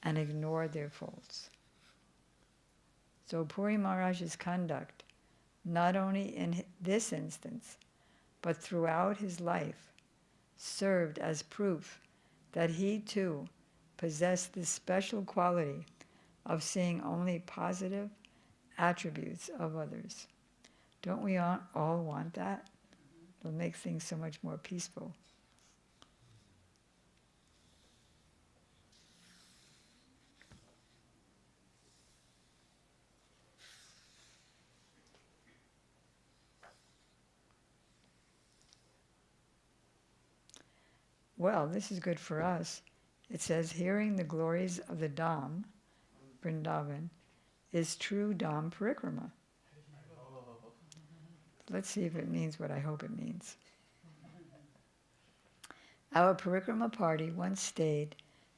and ignored their faults. So Puri Maharaj's conduct, not only in this instance, but throughout his life, served as proof that he too possessed this special quality of seeing only positive attributes of others. Don't we all want that? It'll make things so much more peaceful. Well, this is good for us. It says, hearing the glories of the Dham, Vrindavan, is true Dham Parikrama. Let's see if it means what I hope it means. Our Parikrama party once stayed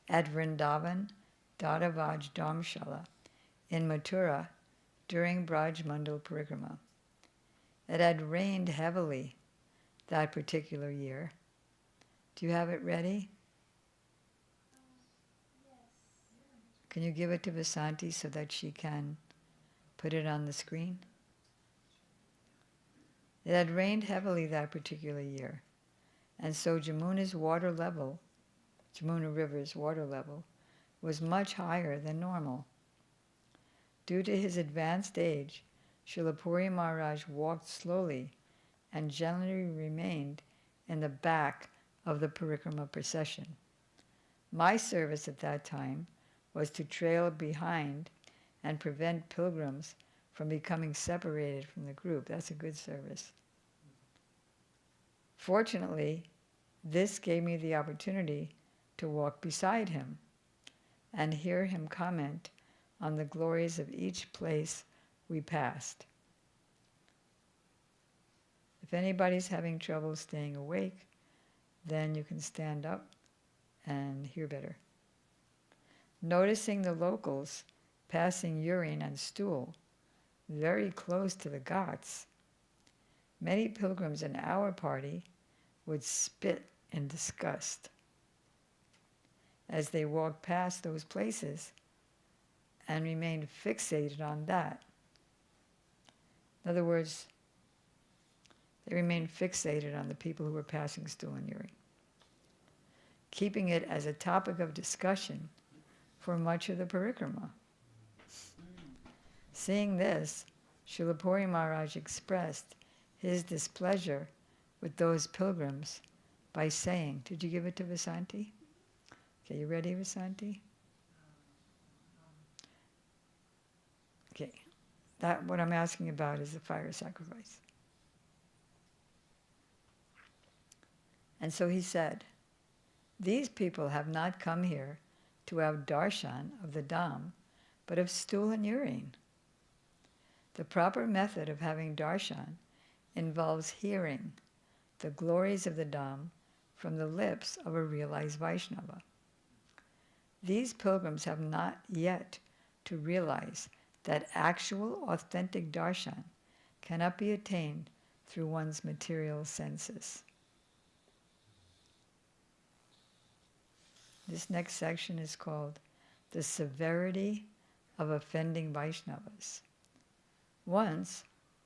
at Vrindavan Dadavaj Dhamshala in Mathura during Braj Mandal Parikrama. It had rained heavily that particular year. Do you have it ready? Can you give it to Vasanti so that she can put it on the screen? It had rained heavily that particular year, and so Jamuna's water level, Jamuna River's water level, was much higher than normal. Due to his advanced age, Srila Puri Maharaj walked slowly and generally remained in the back of the Parikrama procession. My service at that time was to trail behind and prevent pilgrims from becoming separated from the group. That's a good service. Fortunately, this gave me the opportunity to walk beside him and hear him comment on the glories of each place we passed. If anybody's having trouble staying awake, then you can stand up and hear better. Noticing the locals passing urine and stool very close to the ghats, many pilgrims in our party would spit in disgust as they walked past those places and remained fixated on that. In other words, they remained fixated on the people who were passing stool and urine, keeping it as a topic of discussion for much of the parikrama. Seeing this, Srila Puri Maharaj expressed his displeasure with those pilgrims by saying, did you give it to Vasanti? Okay, you ready, Vasanti? Okay, that what I'm asking about is the fire sacrifice. And so he said, these people have not come here to have darshan of the Dham, but of stool and urine. The proper method of having darshan involves hearing the glories of the Dham from the lips of a realized Vaishnava. These pilgrims have not yet to realize that actual authentic darshan cannot be attained through one's material senses. This next section is called The Severity of Offending Vaishnavas. Once,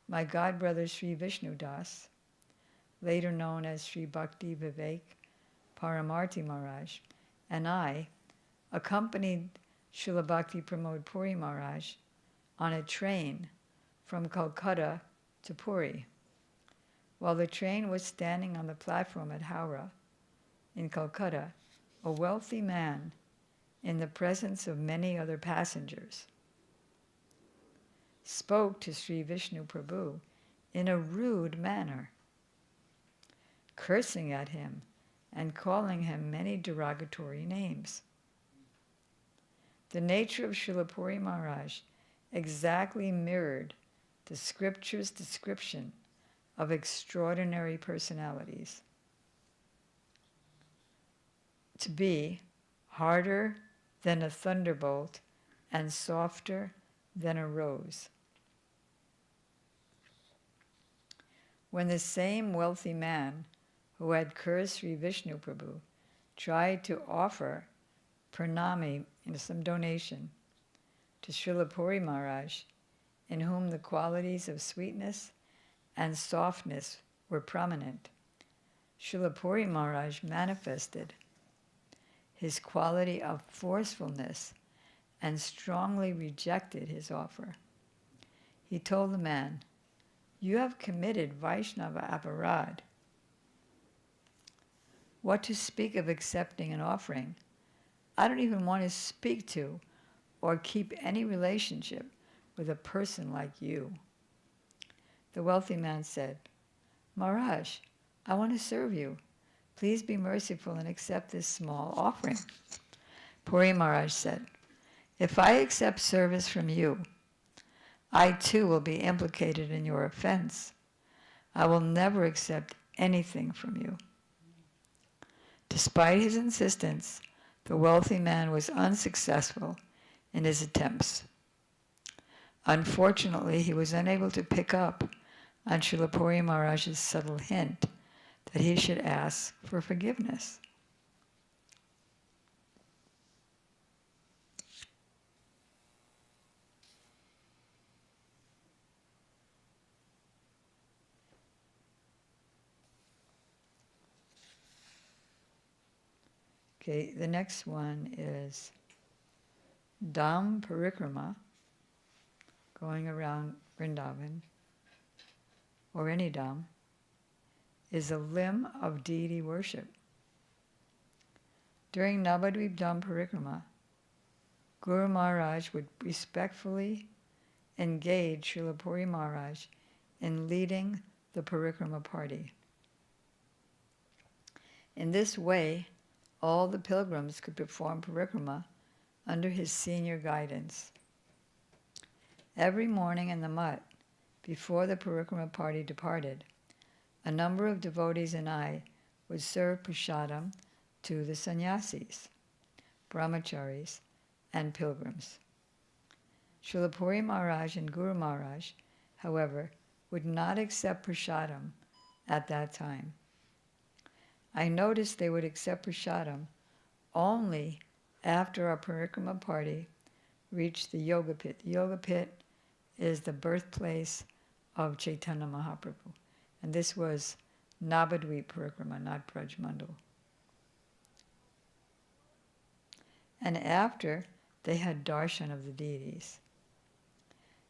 my godbrother Sri Vishnu Das, later known as Sri Bhakti Vivek Paramarthi Maharaj, and I accompanied Srila Bhakti Pramod Puri Maharaj on a train from Calcutta to Puri. While the train was standing on the platform at Howrah in Calcutta, a wealthy man in the presence of many other passengers, spoke to Sri Vishnu Prabhu in a rude manner, cursing at him and calling him many derogatory names. The nature of Srila Puri Maharaj exactly mirrored the scripture's description of extraordinary personalities to be harder than a thunderbolt and softer than a rose. When the same wealthy man who had cursed Sri Vishnu Prabhu tried to offer pranami, some donation, to Srila Puri Maharaj, in whom the qualities of sweetness and softness were prominent, Srila Puri Maharaj manifested his quality of forcefulness and strongly rejected his offer. He told the man, "You have committed Vaishnava aparad. What to speak of accepting an offering? I don't even want to speak to or keep any relationship with a person like you." The wealthy man said, "Maharaj, I want to serve you. Please be merciful and accept this small offering." Puri Maharaj said, "If I accept service from you, I too will be implicated in your offense. I will never accept anything from you." Despite his insistence, the wealthy man was unsuccessful in his attempts. Unfortunately, he was unable to pick up on Srila Puri Maharaj's subtle hint that he should ask for forgiveness. Okay, the next one is Dham Parikrama, going around Vrindavan, or any Dham, is a limb of deity worship. During Navadvip Dham Parikrama, Guru Maharaj would respectfully engage Srila Puri Maharaj in leading the Parikrama party. In this way, all the pilgrims could perform Parikrama under his senior guidance. Every morning in the mutt, before the Parikrama party departed, a number of devotees and I would serve prasadam to the sannyasis, brahmacharis, and pilgrims. Srila Puri Maharaj and Guru Maharaj, however, would not accept prasadam at that time. I noticed they would accept prasadam only after our Parikrama party reached the Yoga Pit. The Yoga Pit is the birthplace of Chaitanya Mahaprabhu. And this was Navadvip Parikrama, not Braj Mandal. And after they had darshan of the deities,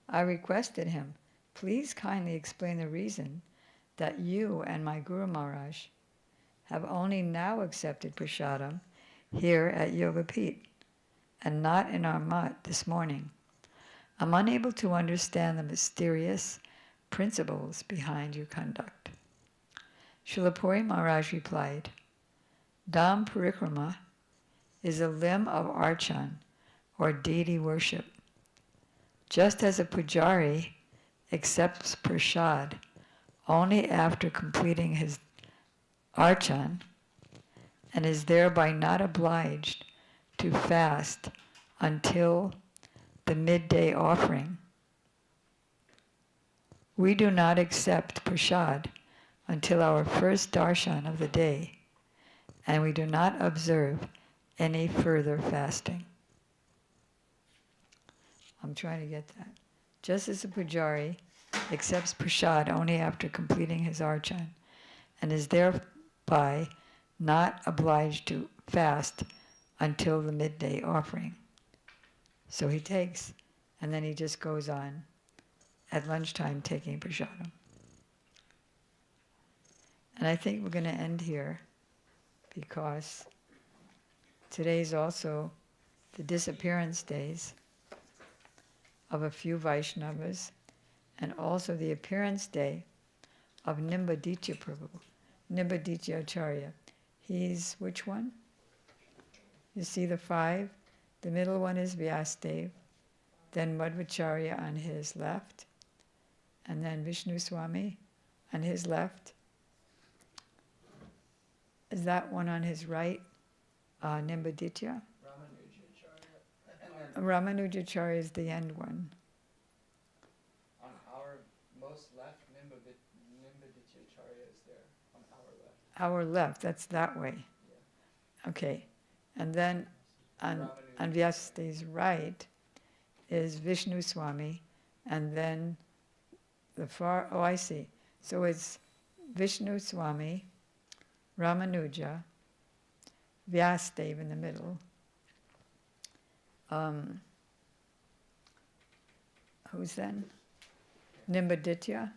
I requested him, "Please kindly explain the reason that you and my Guru Maharaj have only now accepted prasadam here at Yoga Pit and not in our mutt this morning. I'm unable to understand the mysterious principles behind your conduct." Srila Puri Maharaj replied, "Dham Parikrama is a limb of archan, or deity worship. Just as a pujari accepts prasad only after completing his archan and is thereby not obliged to fast until the midday offering, we do not accept prasad until our first darshan of the day, and we do not observe any further fasting." I'm trying to get that. Just as a pujari accepts prasad only after completing his archan and is thereby not obliged to fast until the midday offering. So he takes, and then he just goes on at lunchtime taking prasadam. And I think we're going to end here because today's also the disappearance days of a few Vaishnavas, and also the appearance day of Nimbaditya Prabhu, Nimbaditya Acharya. He's which one? You see the five? The middle one is Vyasadev, then Madhvacharya on his left, and then Vishnu Swami on his left. Is that one on his right, Nimbaditya? Ramanujacharya is the end one. On our most left, Nimbaditya is there. On our left. Our left, that's that way. Yeah. Okay. And then on Vyasadev's right is Vishnu Swami, and then the far, oh I see. So it's Vishnu Swami, Ramanuja, Vyasadeva in the middle. Who's then? Nimbaditya.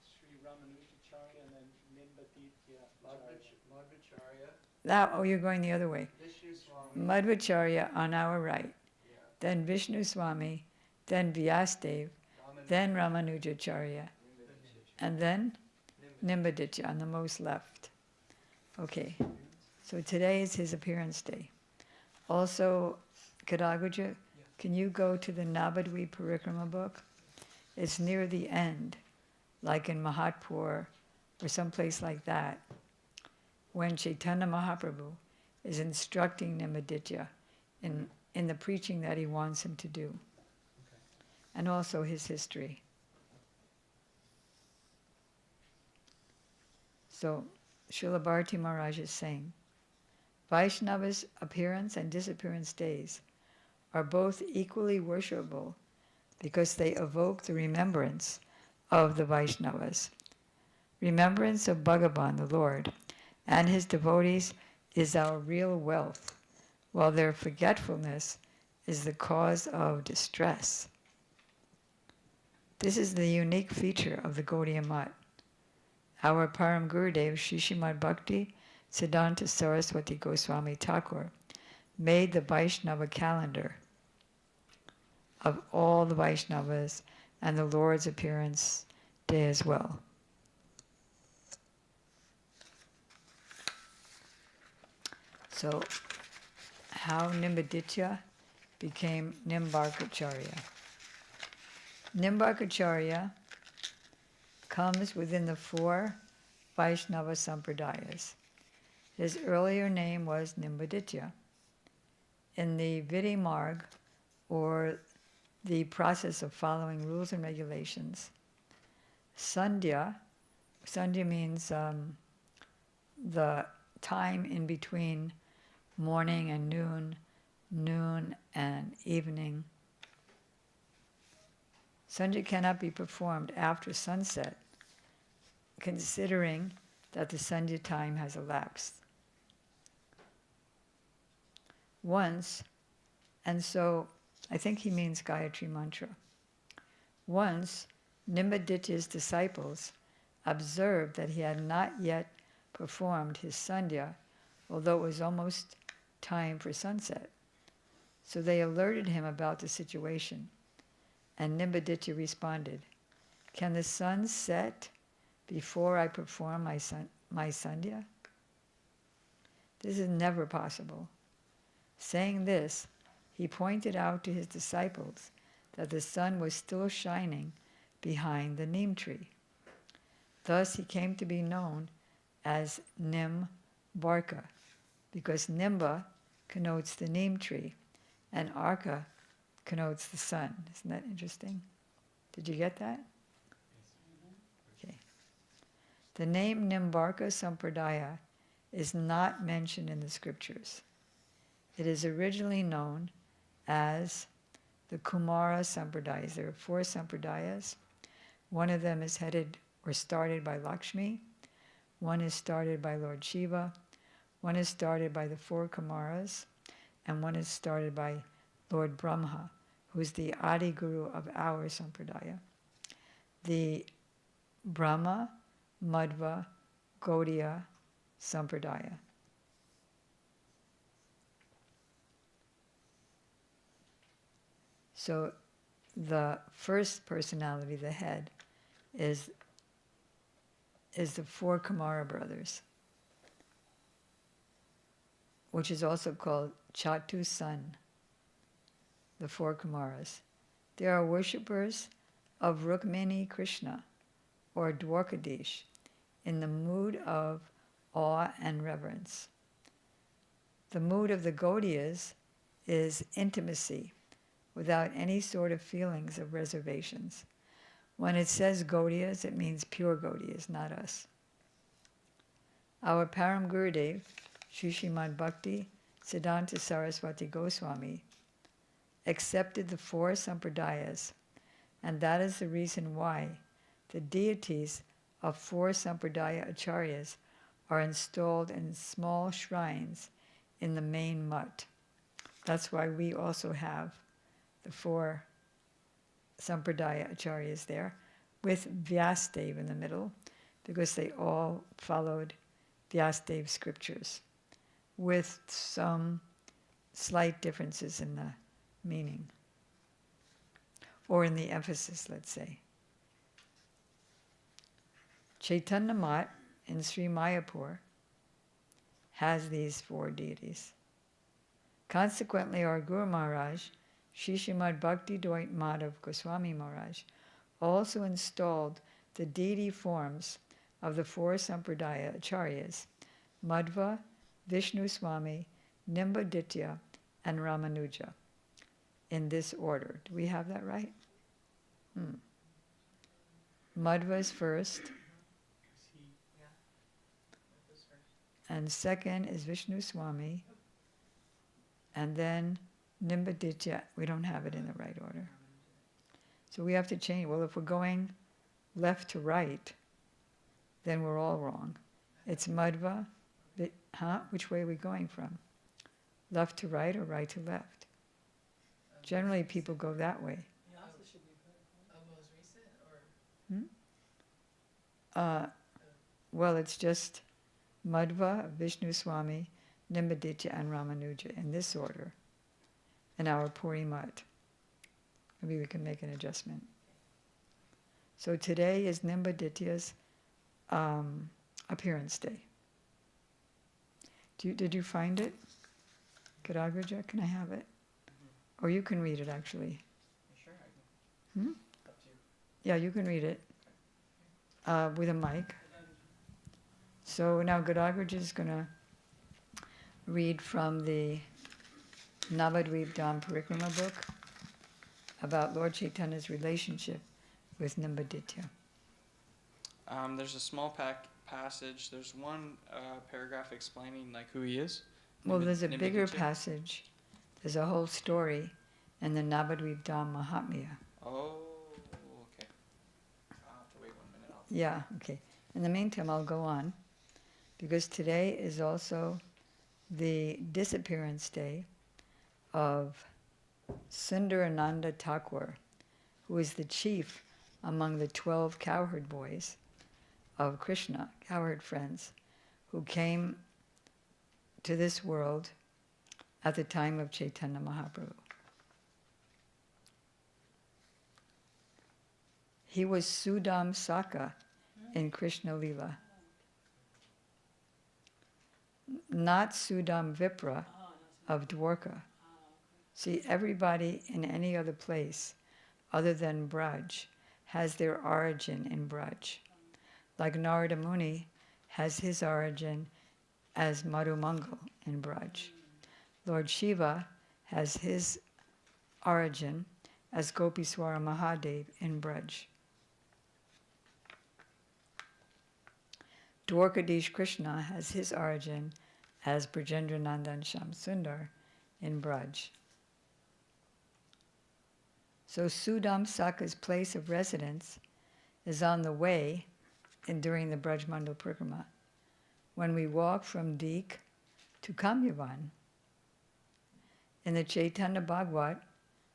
Sri Ramanujacharya and then Nimbaditya. Madhvacharya, That, oh, you're going the other way. Vishnu Swami. Madhvacharya on our right, Yeah. then Vishnu Swami, then Vyasadeva, then Ramanujacharya, and then Nimbaditya on the most left. Okay, so today is his appearance day. Also, Kadaguja, can you go to the Navadvip Parikrama book? It's near the end, like in Mahatpur or someplace like that, when Chaitanya Mahaprabhu is instructing Nimbaditya in the preaching that he wants him to do, and also his history. So, Srila Bharati Maharaj is saying, Vaishnava's appearance and disappearance days are both equally worshipable because they evoke the remembrance of the Vaishnavas. Remembrance of Bhagavan, the Lord, and his devotees is our real wealth, while their forgetfulness is the cause of distress. This is the unique feature of the Gaudiya Math. Our Param Gurudev, Shishimad Bhakti Siddhanta Saraswati Goswami Thakur, made the Vaishnava calendar of all the Vaishnavas and the Lord's appearance day as well. So, how Nimbaditya became Nimbarkacharya. Nimbarkacharya comes within the four Vaishnava Sampradayas. His earlier name was Nimbaditya. In the Vidhi Marg, or the process of following rules and regulations, Sandhya means the time in between morning and noon and evening. Sandhya cannot be performed after sunset, considering that the Sandhya time has elapsed. Once, and so I think he means Gayatri Mantra. Once, Nimbaditya's disciples observed that he had not yet performed his Sandhya, although it was almost time for sunset. So they alerted him about the situation, and Nimbaditya responded, "Can the sun set before I perform my Sandhya? This is never possible." Saying this, he pointed out to his disciples that the sun was still shining behind the neem tree. Thus he came to be known as Nim Barka, because Nimba connotes the neem tree and Arka connotes the sun. Isn't that interesting? Did you get that? Okay. The name Nimbarka Sampradaya is not mentioned in the scriptures. It is originally known as the Kumara Sampradayas. There are four Sampradayas. One of them is headed or started by Lakshmi. One is started by Lord Shiva. One is started by the four Kumaras. And one is started by Lord Brahma, who is the Adi Guru of our Sampradaya. The Brahma, Madhva, Gaudiya Sampradaya. So the first personality, the head, is the four Kumara brothers, which is also called Chatu Sun, the four Kumaras. They are worshippers of Rukmini Krishna, or Dwarkadish, in the mood of awe and reverence. The mood of the Gaudiyas is intimacy, without any sort of feelings of reservations. When it says Gaudiyas, it means pure Gaudiyas, not us. Our Param Gurudev, Sri Srimad Bhakti Siddhanta Saraswati Goswami, accepted the four sampradayas, and that is the reason why the deities of four sampradaya acharyas are installed in small shrines in the main mutt. That's why we also have the four sampradaya acharyas there, with Vyasadeva in the middle, because they all followed Vyasadev's scriptures, with some slight differences in the meaning, or in the emphasis, let's say. Chaitanya Mat in Sri Mayapur has these four deities. Consequently, our Guru Maharaj, Sri Srimad Bhakti Dvait Madhav Goswami Maharaj, also installed the deity forms of the four Sampradaya Acharyas, Madhva, Vishnu Swami, Nimbaditya, and Ramanuja, in this order. Do we have that right? Madhva is first, and second is Vishnu Swami, and then Nimbaditya. We don't have it in the right order. So we have to change. Well, if we're going left to right, then we're all wrong. It's Madhva. Which way are we going from? Left to right or right to left? Generally, people go that way. Most recent, or? Well, it's just Madhva, Vishnu Swami, Nimbaditya, and Ramanuja in this order in our Puri Mat. Maybe we can make an adjustment. So today is Nimbaditya's appearance day. Did you find it? Kadagraja, can I have it? Or you can read it, actually. Sure, I can. Up to you. Yeah, you can read it with a mic. So now Gadagraja is going to read from the Navadvip Dham Parikrama book about Lord Chaitanya's relationship with Nimbaditya. There's a small passage. There's one paragraph explaining like who he is. Well, there's a bigger Nimbaditya. passage. There's a whole story in the Navadvip Dham Mahatmya. Oh, okay. I'll have to wait 1 minute. Yeah, okay. In the meantime, I'll go on, because today is also the disappearance day of Sundarananda Thakur, who is the chief among the 12 cowherd boys of Krishna, cowherd friends, who came to this world at the time of Chaitanya Mahaprabhu. He was Sudam Saka in Krishna Lila, not Sudam Vipra of Dwarka. See, everybody in any other place other than Braj has their origin in Braj. Like Narada Muni has his origin as Madhumangal in Braj. Lord Shiva has his origin as Gopiswara Mahadev in Braj. Dwarkadish Krishna has his origin as Brajendra Nandan Sham Sundar in Braj. So Sudam Saka's place of residence is on the way during the Braj Mandal Parikrama, when we walk from Dik to Kamyavan. In the Chaitanya Bhagavat,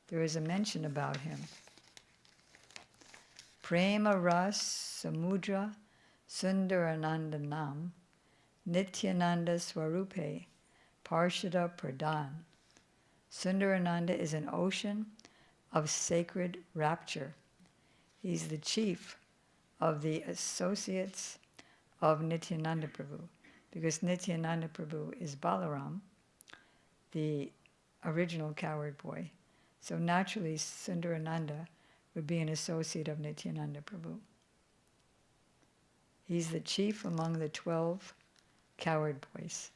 there is a mention about him. Prema Ras Samudra Sundaranandanam Nityananda Swarupe Parshada Pradhan. Sundarananda is an ocean of sacred rapture. He's the chief of the associates of Nityananda Prabhu, because Nityananda Prabhu is Balaram, the original cowherd boy. So naturally, Sundarananda would be an associate of Nityananda Prabhu. He's the chief among the 12 cowherd boys.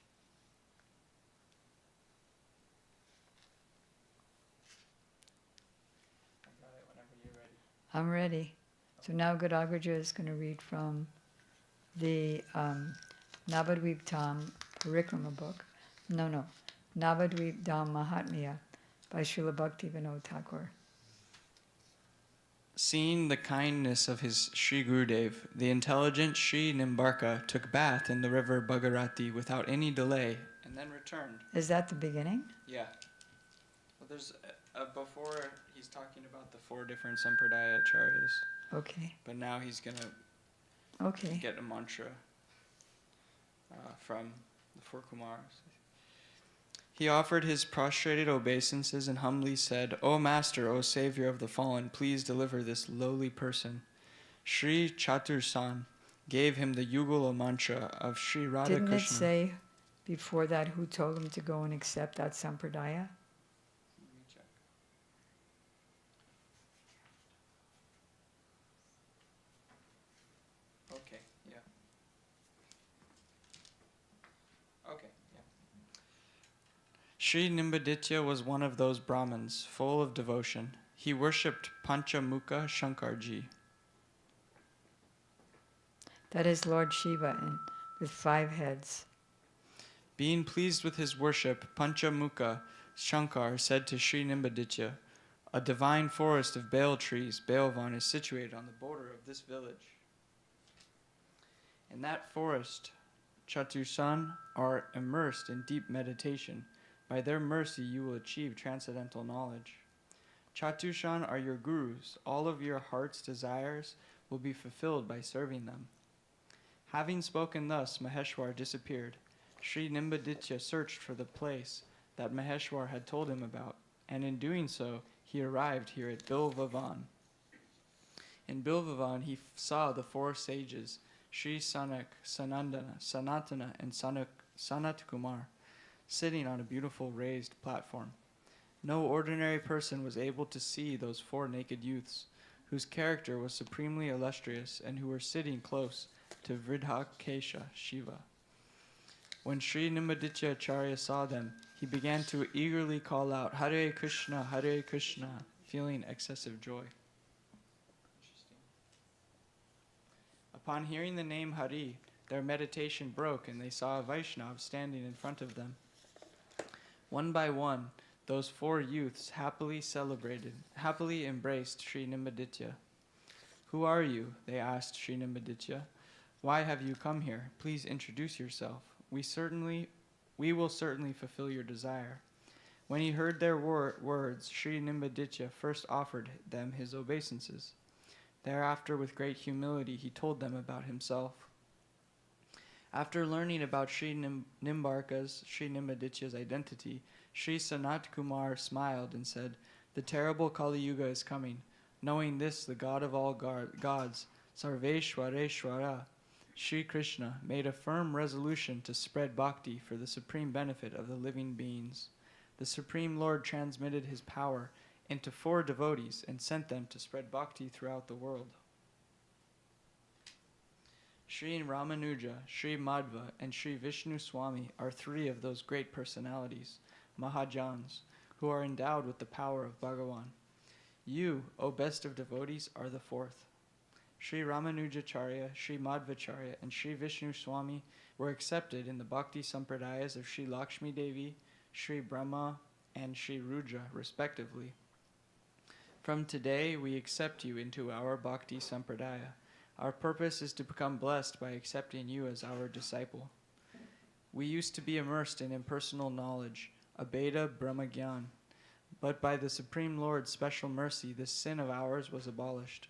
I got it whenever you're ready. I'm ready. So now Gadagraja is going to read from the Navadvip Dham Parikrama book. No. Navadvip Dham Mahatmya by Srila Bhakti Vinod Thakur. Seeing the kindness of his Sri Gurudev, the intelligent Sri Nimbarka took bath in the river Bhagirati without any delay and then returned. Is that the beginning? Yeah. Well, there's before he's talking about the 4 different Sampradaya acharyas, Okay. but now he's going to Okay. get a mantra from the 4 Kumars. He offered his prostrated obeisances and humbly said, "O Master, O Savior of the fallen, please deliver this lowly person." Sri Chatursan gave him the Yugala mantra of Sri Radha Didn't it Krishna. say before that who told him to go and accept that sampradaya? Let me check. Okay, yeah. Okay, yeah. Sri Nimbaditya was one of those Brahmins, full of devotion. He worshipped Panchamukha Shankarji. That is Lord Shiva with 5 heads. Being pleased with his worship, Panchamukha Shankar said to Sri Nimbaditya, "A divine forest of bael trees, Bailvan, is situated on the border of this village. In that forest, Chatursan are immersed in deep meditation. By their mercy, you will achieve transcendental knowledge. Chatushan are your gurus. All of your heart's desires will be fulfilled by serving them." Having spoken thus, Maheshwar disappeared. Sri Nimbaditya searched for the place that Maheshwar had told him about, and in doing so, he arrived here at Bilvavan. In Bilvavan, he saw the 4 sages, Sri Sanak, Sanandana, Sanatana, and Sanat Kumar, sitting on a beautiful raised platform. No ordinary person was able to see those 4 naked youths, whose character was supremely illustrious and who were sitting close to Vridhakesha Shiva. When Sri Nimbaditya Acharya saw them, he began to eagerly call out, "Hare Krishna, Hare Krishna," feeling excessive joy. Upon hearing the name Hari, their meditation broke and they saw a Vaishnav standing in front of them. One by one, those 4 youths happily embraced Sri Nimbaditya. "Who are you?" they asked Sri Nimbaditya. "Why have you come here? Please introduce yourself. We will certainly fulfill your desire." When he heard their words, Sri Nimbaditya first offered them his obeisances. Thereafter, with great humility, he told them about himself. After learning about Sri Nimbaditya's identity, Sri Sanat Kumar smiled and said, "The terrible Kali Yuga is coming. Knowing this, the God of all gods, Sarveshwareshwara, Sri Krishna, made a firm resolution to spread bhakti for the supreme benefit of the living beings. The Supreme Lord transmitted his power into 4 devotees and sent them to spread bhakti throughout the world. Sri Ramanuja, Sri Madhva, and Sri Vishnu Swami are 3 of those great personalities, Mahajans, who are endowed with the power of Bhagavan. You, O best of devotees, are the 4th. Sri Ramanujacharya, Sri Madhvacharya, and Sri Vishnu Swami were accepted in the Bhakti Sampradayas of Sri Lakshmi Devi, Sri Brahma, and Sri Rudra, respectively. From today, we accept you into our Bhakti Sampradaya. Our purpose is to become blessed by accepting you as our disciple. We used to be immersed in impersonal knowledge, Abheda Brahmagyan, but by the Supreme Lord's special mercy, this sin of ours was abolished.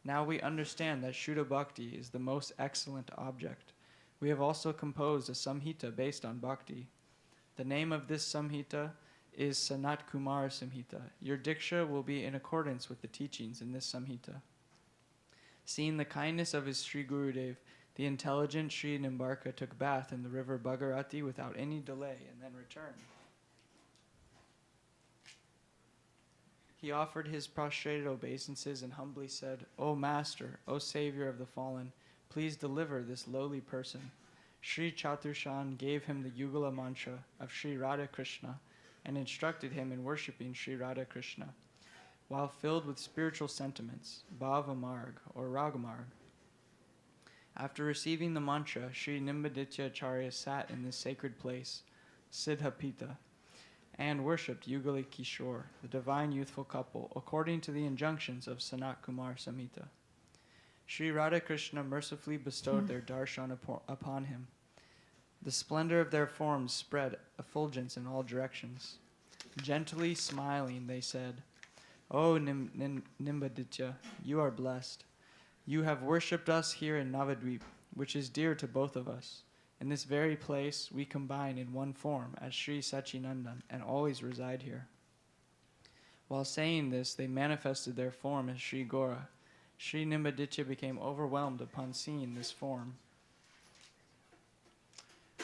Now we understand that Shuddha Bhakti is the most excellent object. We have also composed a Samhita based on Bhakti. The name of this Samhita is Sanat Kumar Samhita. Your Diksha will be in accordance with the teachings in this Samhita. Seeing the kindness of his Sri Gurudev, the intelligent Sri Nimbarka took bath in the river Bhagarati without any delay and then returned. He offered his prostrated obeisances and humbly said, O Master, O Savior of the fallen, please deliver this lowly person. Sri Chaturshan gave him the Yugala mantra of Sri Radha Krishna and instructed him in worshipping Sri Radha Krishna, while filled with spiritual sentiments, Bhava Marg or Ragamarg. After receiving the mantra, Sri Nimbaditya Acharya sat in this sacred place, Siddhapita, and worshipped Yugali Kishore, the divine youthful couple, according to the injunctions of Sanat Kumar Samhita. Sri Radha Krishna mercifully bestowed their darshan upon him. The splendor of their forms spread effulgence in all directions. Gently smiling, they said, O Nimbaditya, you are blessed. You have worshipped us here in Navadvip, which is dear to both of us. In this very place, we combine in one form as Sri Sachinandan and always reside here. While saying this, they manifested their form as Sri Gora. Sri Nimbaditya became overwhelmed upon seeing this form.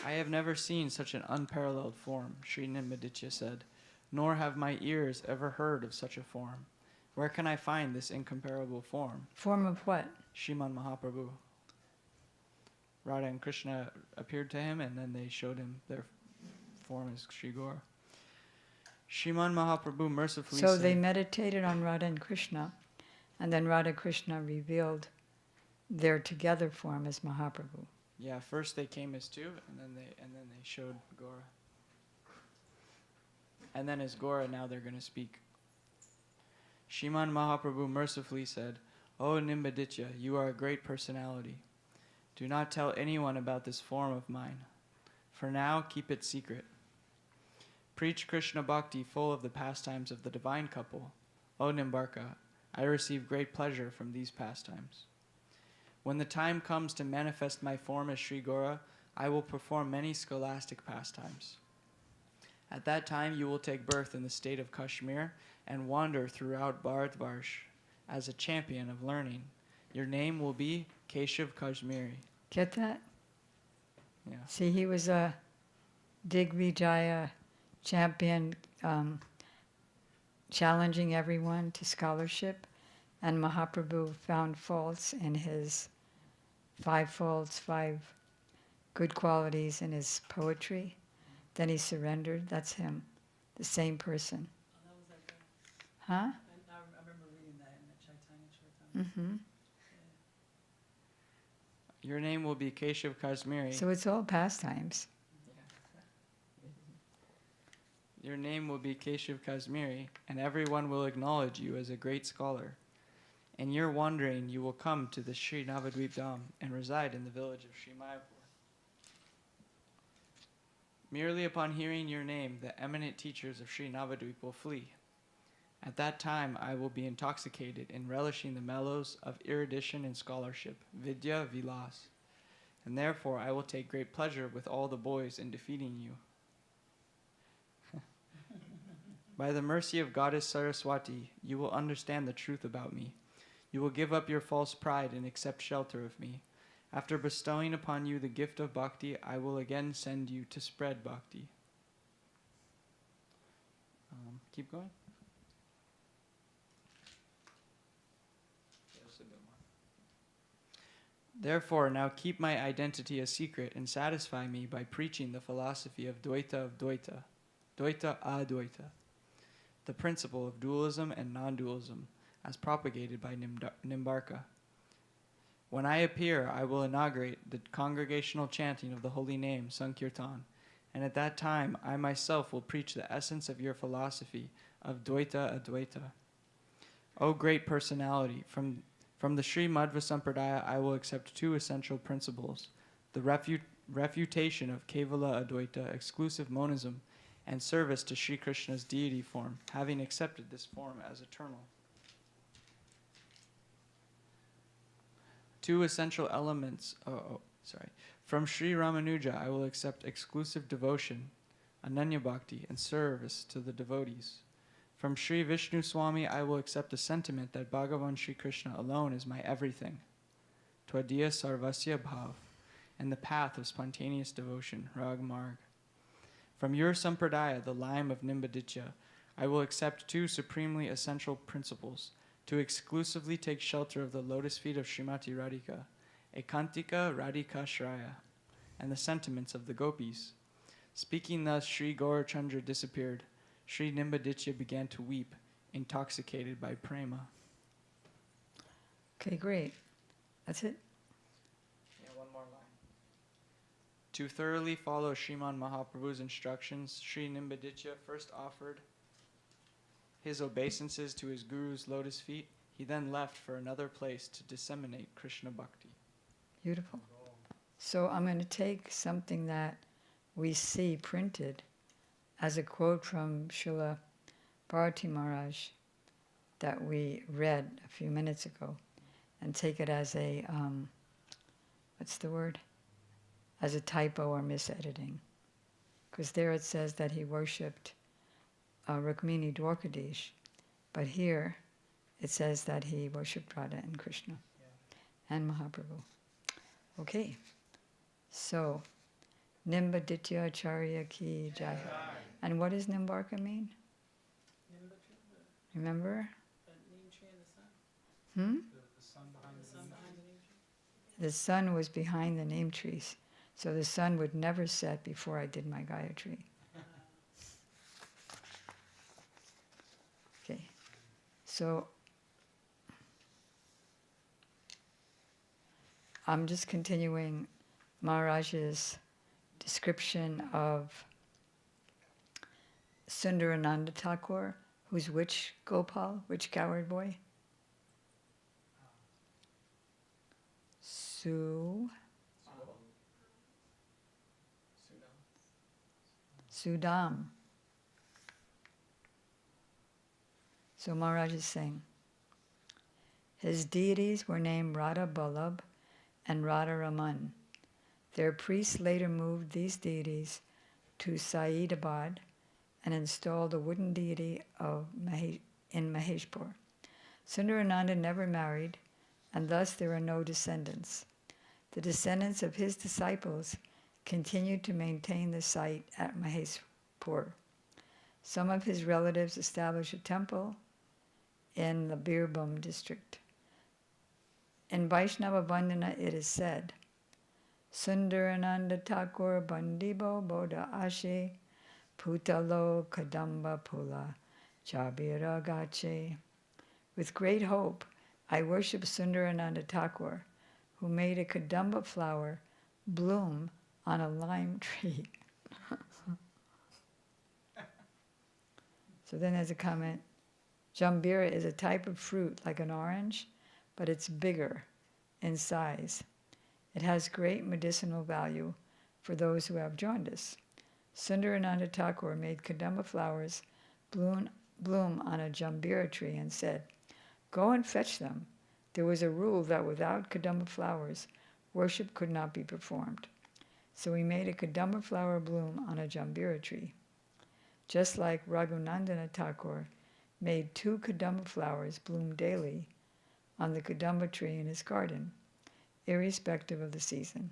I have never seen such an unparalleled form, Sri Nimbaditya said, nor have my ears ever heard of such a form. Where can I find this incomparable form? Form of what? Shriman Mahaprabhu. Radha and Krishna appeared to him, and then they showed him their form as Sri Gaura. Shriman Mahaprabhu mercifully So said, they meditated on Radha and Krishna, and then Radha Krishna revealed their together form as Mahaprabhu. yeah, first they came as two, and then they showed Gaura. And then as Gaura, now they're going to speak. Shriman Mahaprabhu mercifully said, O Nimbaditya, you are a great personality. Do not tell anyone about this form of mine. For now, keep it secret. Preach Krishna Bhakti full of the pastimes of the divine couple. O Nimbarka, I receive great pleasure from these pastimes. When the time comes to manifest my form as Sri Gaura, I will perform many scholastic pastimes. At that time, you will take birth in the state of Kashmir and wander throughout Bharatvarsh as a champion of learning. Your name will be Keshav Kashmiri. Get that? Yeah. See, he was a Digvijaya champion, challenging everyone to scholarship, and Mahaprabhu found faults in his 5 faults, 5 good qualities in his poetry. Then he surrendered. That's him, the same person. Oh, that was that guy. Huh? I remember reading that in the Chaitanya Charitamrita. Mm-hmm. Your name will be Keshav Kashmiri. So it's all pastimes. Your name will be Keshav Kashmiri, and everyone will acknowledge you as a great scholar. In your wandering, you will come to the Sri Navadvip Dham and reside in the village of Sri Mayapur. Merely upon hearing your name, the eminent teachers of Sri Navadvip will flee. At that time, I will be intoxicated in relishing the mellows of erudition and scholarship, vidya vilas, and therefore I will take great pleasure with all the boys in defeating you. By the mercy of Goddess Saraswati, you will understand the truth about me. You will give up your false pride and accept shelter of me. After bestowing upon you the gift of bhakti, I will again send you to spread bhakti. Keep going. Therefore, now keep my identity a secret and satisfy me by preaching the philosophy of Dvaita, Dvaita Advaita, the principle of dualism and non-dualism, as propagated by Nimbarka. When I appear, I will inaugurate the congregational chanting of the holy name, Sankirtan, and at that time I myself will preach the essence of your philosophy of Dvaita Advaita. O great personality, from the Sri Madhva Sampradaya I will accept 2 essential principles, the refutation of Kevala Advaita, exclusive monism, and service to Sri Krishna's deity form, having accepted this form as eternal. 2 essential elements, From Sri Ramanuja I will accept exclusive devotion Ananya Bhakti, and service to the devotees. From Sri Vishnu Swami, I will accept the sentiment that Bhagavan Sri Krishna alone is my everything. Tvadiya Sarvasya Bhav, and the path of spontaneous devotion, Rag Marg. From your Sampradaya, the lime of Nimbaditya, I will accept two supremely essential principles: to exclusively take shelter of the lotus feet of Srimati Radhika, Ekantika Radhika Shraya, and the sentiments of the gopis. Speaking thus, Sri Gaurachandra disappeared. Sri Nimbaditya began to weep, intoxicated by prema. Okay, great. That's it? Yeah, one more line. To thoroughly follow Sriman Mahaprabhu's instructions, Sri Nimbaditya first offered his obeisances to his guru's lotus feet. He then left for another place to disseminate Krishna Bhakti. Beautiful. So I'm going to take something that we see printed as a quote from Srila Bharati Maharaj that we read a few minutes ago, and take it as a, what's the word? As a typo or misediting. Because there it says that he worshipped Rukmini Dwarkadish, but here it says that he worshipped Radha and Krishna and Mahaprabhu. Okay, so Nimbaditya Acharya Ki Jai. And what does Nimbarka mean? Remember? That name tree in the sun. Hmm? The sun behind the name tree. The sun was behind the name trees, so the sun would never set before I did my Gayatri. Okay, so I'm just continuing Maharaj's description of Sundarananda Thakur, who's which Gopal, which coward boy? Sudam. So Maharaj is saying, his deities were named Radha Ballabh and Radha Raman. Their priests later moved these deities to Saidabad and installed a wooden deity in Maheshpur. Sundarananda never married, and thus there are no descendants. The descendants of his disciples continued to maintain the site at Maheshpur. Some of his relatives established a temple in the Birbhum district. In Vaishnava Vandana it is said, Sundarananda Thakur Bandibo Bodha Ashe Putalo Kadamba Pula Chabira Gache. With great hope, I worship Sundarananda Thakur, who made a Kadamba flower bloom on a lime tree. So then there's a comment, Jambira is a type of fruit like an orange, but it's bigger in size. It has great medicinal value for those who have jaundice. Sundarananda Thakur made Kadamba flowers bloom on a Jambira tree and said, go and fetch them. There was a rule that without Kadamba flowers, worship could not be performed. So he made a Kadamba flower bloom on a Jambira tree. Just like Raghunandana Thakur made 2 Kadamba flowers bloom daily on the Kadamba tree in his garden, irrespective of the season.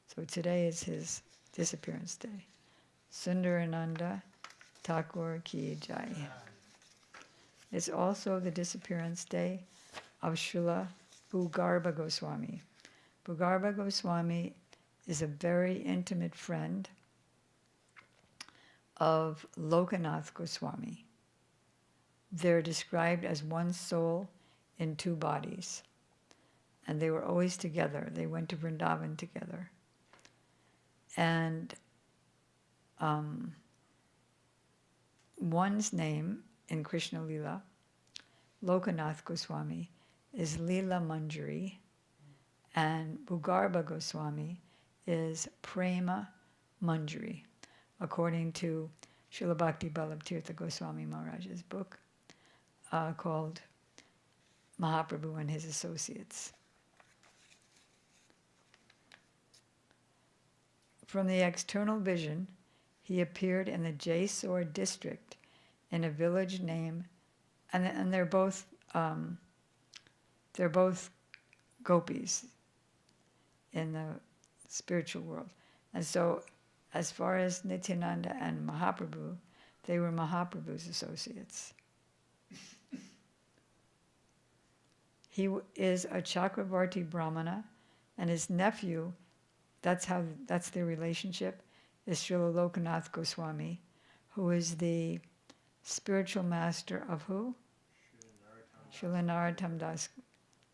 So today is his disappearance day. Sundarananda Thakur Ki Jai. It's also the disappearance day of Srila Bhugarbha Goswami. Bhugarbha Goswami is a very intimate friend of Lokanath Goswami. They're described as one soul in 2 bodies. And they were always together. They went to Vrindavan together. And one's name in Krishna Lila, Lokanath Goswami, is Leela Manjari, and Bhugarbha Goswami is Prema Manjari, according to Srila Bhakti Vallabha Tirtha Goswami Maharaj's book called Mahaprabhu and His Associates. From the external vision, he appeared in the Jaisore district in a village named, and they're both gopis in the spiritual world. And so, as far as Nityananda and Mahaprabhu, they were Mahaprabhu's associates. He is a Chakravarti Brahmana, and his nephew, that's their relationship, is Srila Lokanath Goswami, who is the spiritual master of who? Srila Narottam Das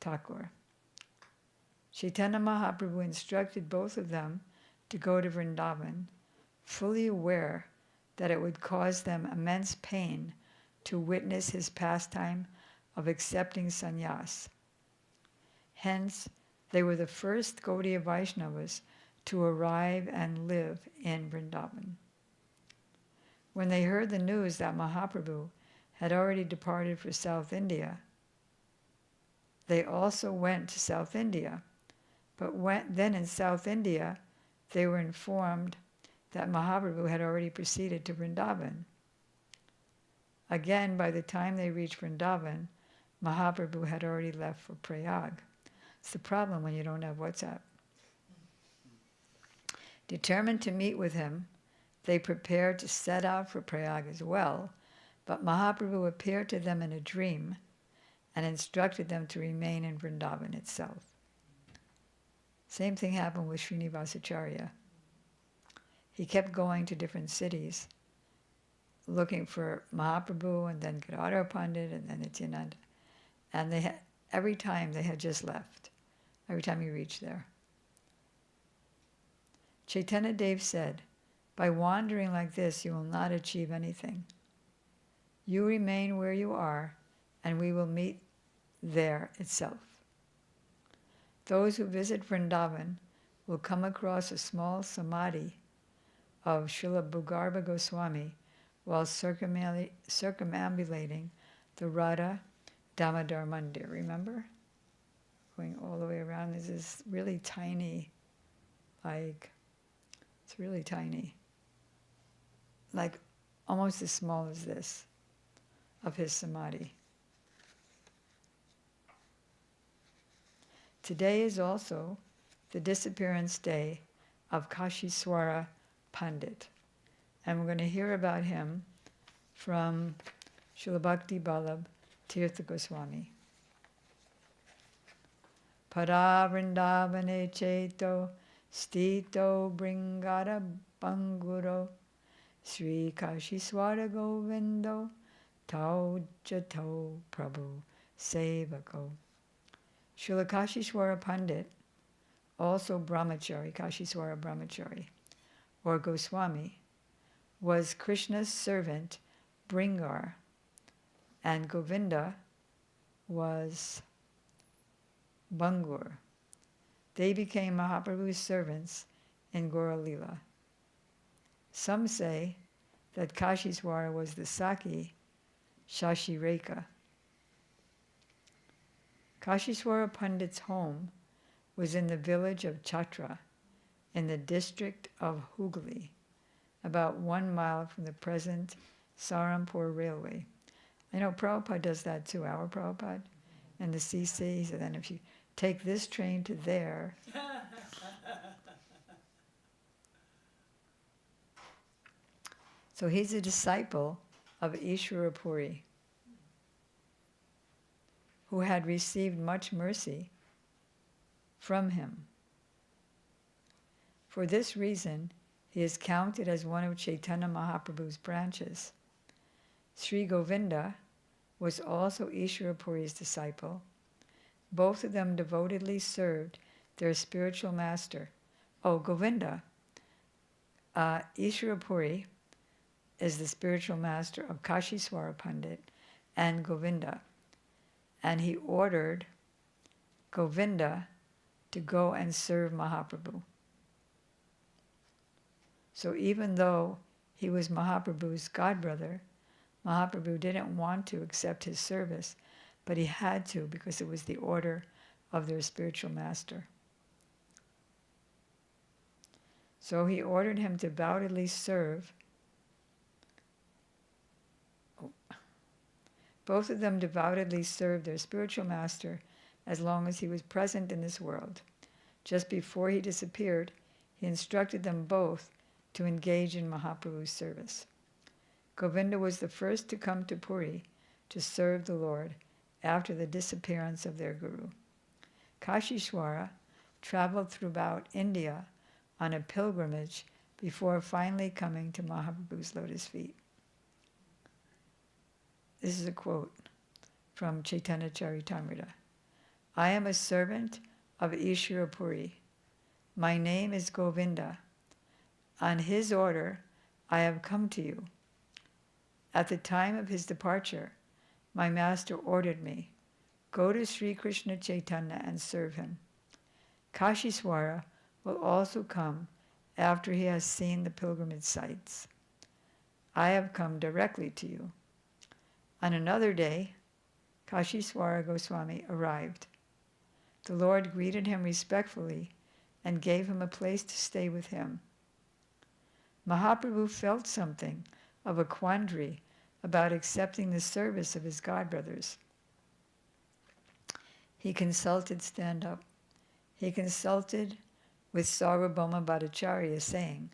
Thakur. Chaitanya Mahaprabhu instructed both of them to go to Vrindavan, fully aware that it would cause them immense pain to witness his pastime of accepting sannyas. Hence, they were the first Gaudiya Vaishnavas to arrive and live in Vrindavan. When they heard the news that Mahaprabhu had already departed for South India, they also went to South India. But then in South India, they were informed that Mahaprabhu had already proceeded to Vrindavan. Again, by the time they reached Vrindavan, Mahaprabhu had already left for Prayag. It's the problem when you don't have WhatsApp. Determined to meet with him, they prepared to set out for Prayag as well, but Mahaprabhu appeared to them in a dream and instructed them to remain in Vrindavan itself. Same thing happened with Srinivasacharya. He kept going to different cities, looking for Mahaprabhu and then Gadadhar Pandit and then Nityananda. And every time they had just left, every time he reached there. Chaitanya Dev said, by wandering like this, you will not achieve anything. You remain where you are, and we will meet there itself. Those who visit Vrindavan will come across a small samadhi of Srila Bhugarbha Goswami while circumambulating the Radha Damodar Mandir. Remember? Going all the way around. There's this really tiny, it's really tiny. Like almost as small as this, of his samadhi. Today is also the disappearance day of Kashiswara Pandit. And we're going to hear about him from Srila Bhakti Vallabh Tirtha Goswami. Para Vrindavane Cheto Stito Bringara Banguro Sri Kashiswara Govindo Tau Jato Prabhu Sevako. Srila Kashishwara Pandit, also Brahmachari, Kashiswara Brahmachari, or Goswami, was Krishna's servant Bringar, and Govinda was Bangur. They became Mahaprabhu's servants in Gaura Lila. Some say that Kashiswara was the Saki Shashireka. Kashiswara Pandit's home was in the village of Chhatra in the district of Hooghly, about 1 mile from the present Sarampur Railway. I know Prabhupada does that too, our Prabhupada, and the CC. So then if you take this train to there, so he's a disciple of Ishvara Puri, who had received much mercy from him. For this reason, he is counted as one of Chaitanya Mahaprabhu's branches. Sri Govinda was also Ishvara Puri's disciple. Both of them devotedly served their spiritual master. Oh, Govinda, Ishvara Puri is the spiritual master of Kashiswara Pandit and Govinda. And he ordered Govinda to go and serve Mahaprabhu. So even though he was Mahaprabhu's godbrother, Mahaprabhu didn't want to accept his service, but he had to because it was the order of their spiritual master. So he ordered him to devoutly serve Both of them devotedly served their spiritual master as long as he was present in this world. Just before he disappeared, he instructed them both to engage in Mahaprabhu's service. Govinda was the first to come to Puri to serve the Lord after the disappearance of their guru. Kashishwara traveled throughout India on a pilgrimage before finally coming to Mahaprabhu's lotus feet. This is a quote from Chaitanya Charitamrita. I am a servant of Ishvara Puri. My name is Govinda. On his order, I have come to you. At the time of his departure, my master ordered me, go to Sri Krishna Chaitanya and serve him. Kashishwara will also come after he has seen the pilgrimage sites. I have come directly to you. On another day, Kashishwara Goswami arrived. The Lord greeted him respectfully and gave him a place to stay with him. Mahaprabhu felt something of a quandary about accepting the service of his godbrothers. He consulted with Sarvabhauma Bhattacharya, saying,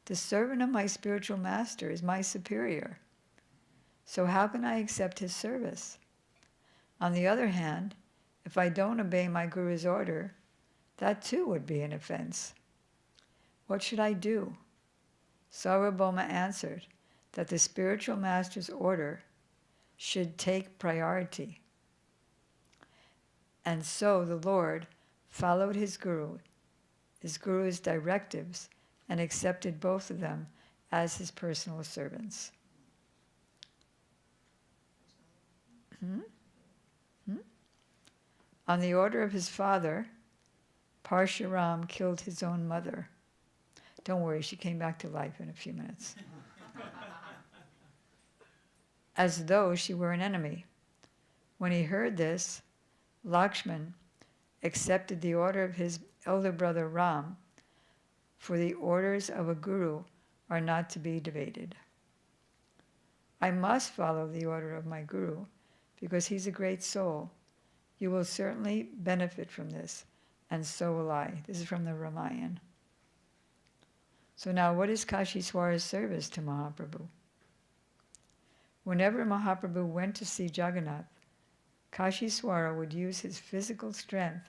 the servant of my spiritual master is my superior, so how can I accept his service? On the other hand, if I don't obey my guru's order, that too would be an offense. What should I do? Sarvabhauma answered that the spiritual master's order should take priority. And so the Lord followed his guru's directives, and accepted both of them as his personal servants. On the order of his father, Parshuram killed his own mother. Don't worry, she came back to life in a few minutes. As though she were an enemy. When he heard this, Lakshman accepted the order of his elder brother Ram, for the orders of a guru are not to be debated. I must follow the order of my guru because he's a great soul. You will certainly benefit from this, and so will I. This is from the Ramayana. So now, what is Kashishwara's service to Mahaprabhu? Whenever Mahaprabhu went to see Jagannath, Kashishwara would use his physical strength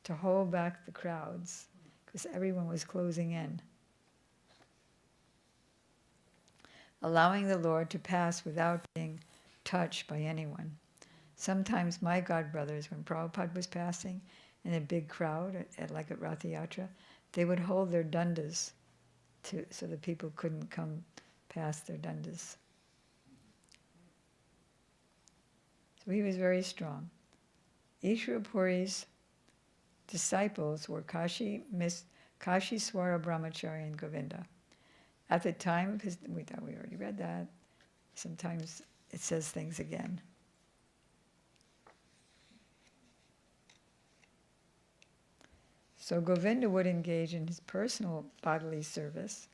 to hold back the crowds, because everyone was closing in, allowing the Lord to pass without being touched by anyone. Sometimes my godbrothers, when Prabhupada was passing in a big crowd, like at Rath Yatra, they would hold their dandas so the people couldn't come past their dandas. So he was very strong. Ishvara Puri's disciples were Kashi Swara Brahmachari and Govinda. At the time of his, we thought we already read that. Sometimes it says things again. So Govinda would engage in his personal bodily service,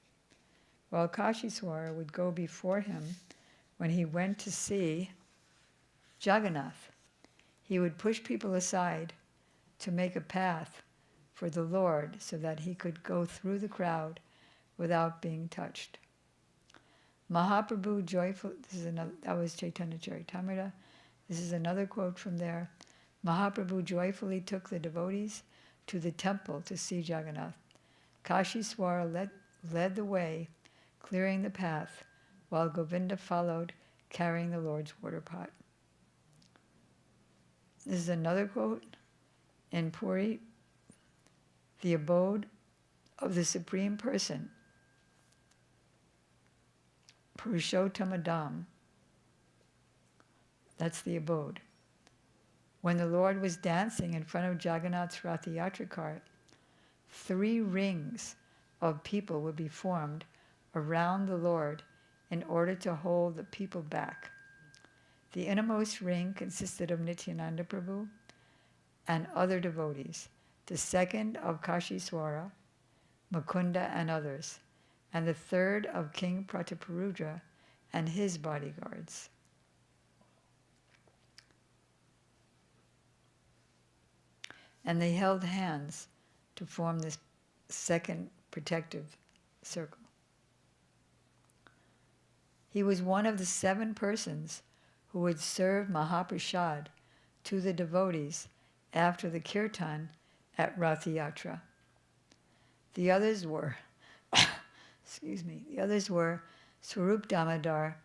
while Kashishwara would go before him when he went to see Jagannath. He would push people aside to make a path for the Lord so that he could go through the crowd without being touched. Mahaprabhu joyful, that was Chaitanya Charitamrita. This is another quote from there. Mahaprabhu joyfully took the devotees to the temple to see Jagannath. Kashishwara led the way, clearing the path, while Govinda followed, carrying the Lord's water pot. This is another quote. In Puri, the abode of the Supreme Person, Purushottam, that's the abode. When the Lord was dancing in front of Jagannath's Rath Yatra cart, 3 rings of people would be formed around the Lord in order to hold the people back. The innermost ring consisted of Nityananda Prabhu and other devotees, the second of Kashishwara, Mukunda and others, and the third of King Prataparudra and his bodyguards. and they held hands to form this second protective circle. He was one of the 7 persons who would serve Mahaprasad to the devotees after the kirtan at Rath Yatra. The others were, the others were Swarup Damodar,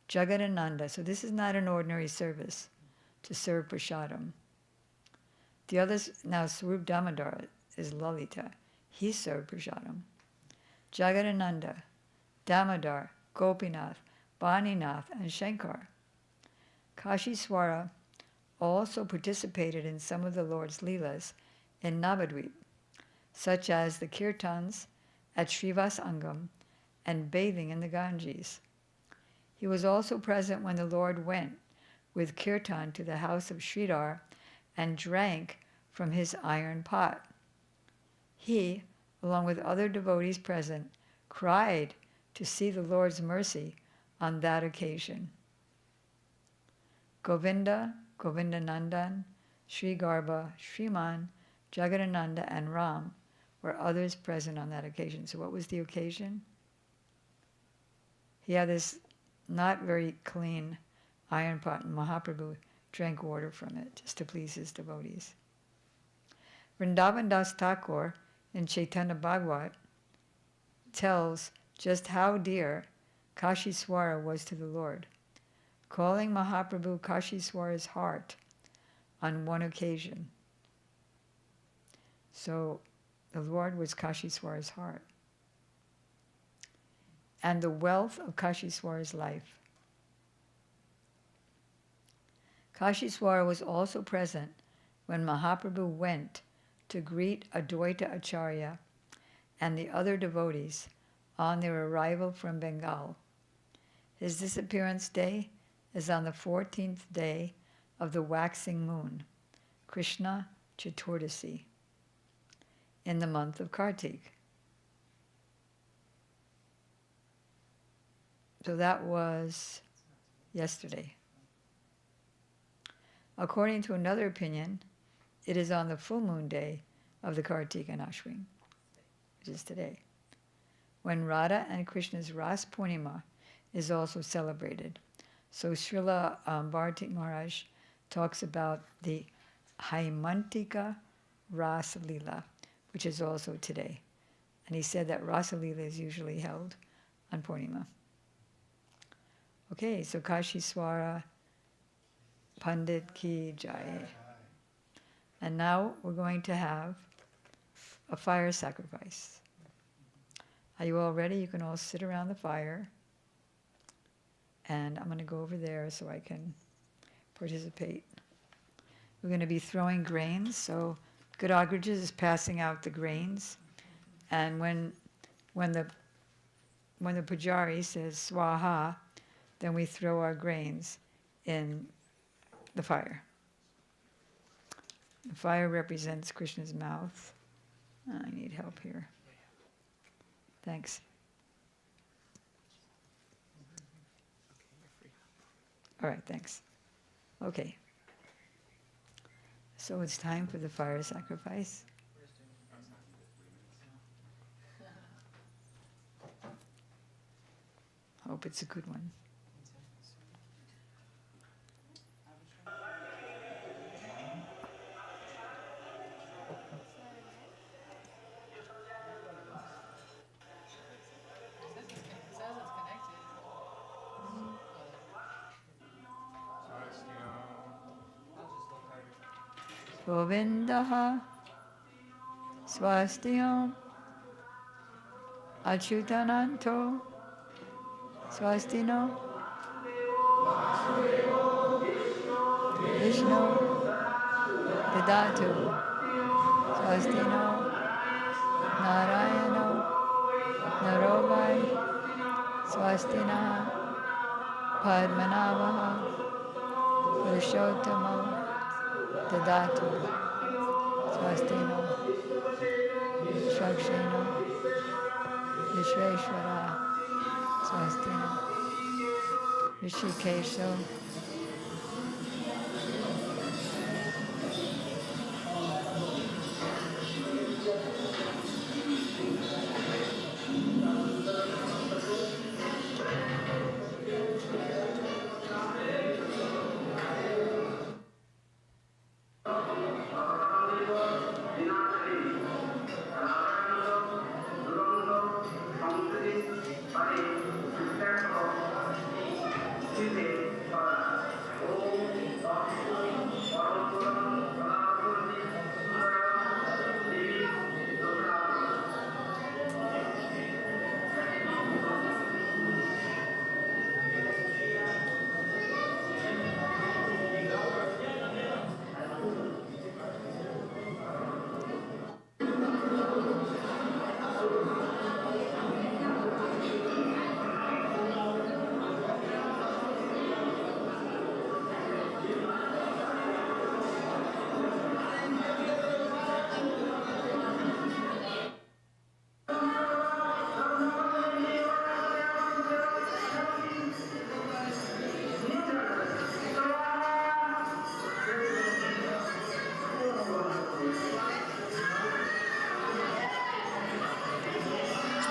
Jagadananda. So this is not an ordinary service to serve prasadam. The others, now Swarup Damodar is Lalita. He served prasadam. Jagadananda, Damodar, Gopinath, Baninath, and Shankar. Kashishwara also participated in some of the Lord's Leelas in Navadvip, such as the kirtans at Srivasangam and bathing in the Ganges. He was also present when the Lord went with kirtan to the house of Sridhar and drank from his iron pot. He, along with other devotees present, cried to see the Lord's mercy on that occasion. Govinda, Govindanandan, Sri Garbha, Sriman, Jagadananda, and Ram were others present on that occasion. So what was the occasion? He had this not very clean iron pot, and Mahaprabhu drank water from it just to please his devotees. Vrindavan Das Thakur in Chaitanya Bhagavat tells just how dear Kashishwara was to the Lord, calling Mahaprabhu Kashishwara's heart on one occasion. So the Lord was Kashishwara's heart. And the wealth of Kashishwara's life. Kashishwara was also present when Mahaprabhu went to greet Advaita Acharya and the other devotees on their arrival from Bengal. His disappearance day is on the 14th day of the waxing moon, Krishna Chaturdasi, in the month of Kartik. So that was yesterday. According to another opinion, it is on the full moon day of the Kartik and Ashwin, which is today, when Radha and Krishna's Ras Purnima is also celebrated. So Srila Bharati Maharaj talks about the Haimantika Rasa Leela, which is also today. And he said that Rasa Leela is usually held on Purnima. Okay, so Kashishwara Pandit Ki Jai. And now we're going to have a fire sacrifice. Are you all ready? You can all sit around the fire. And I'm going to go over there so I can participate. We're going to be throwing grains, so Gadagraj is passing out the grains. And when the pujari says swaha, then we throw our grains in the fire. The fire represents Krishna's mouth. I need help here. Thanks. All right, thanks. Okay. So it's time for the fire sacrifice. Hope it's a good one. Govindaha Swastiyam Achyutananto Swastino Vishnu Didatu Swastino Narayano Narovai Swastina Padmanavaha Purushotamo Dadatu Swastino Shakshino Vishveshwara Swastino Rishikesho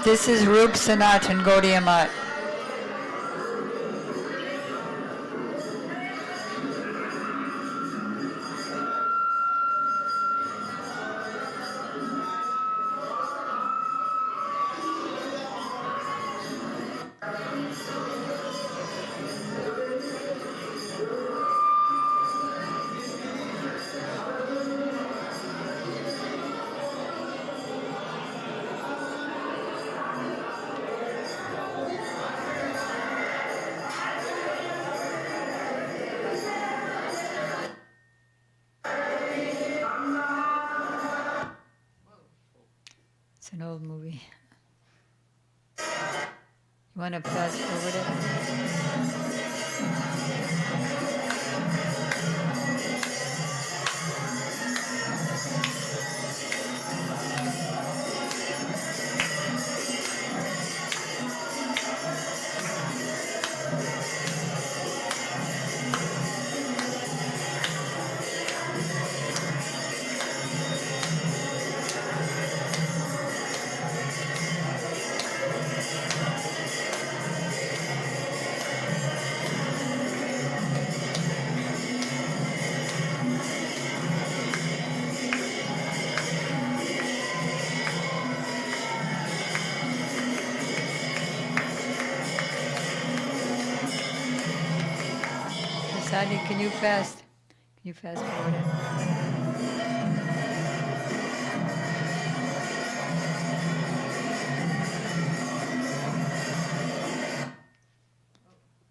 This is Rup Sanatan Gaudiya Math. It's an old movie. You want to fast forward it? Sadly, can you fast? Can you fast forward it?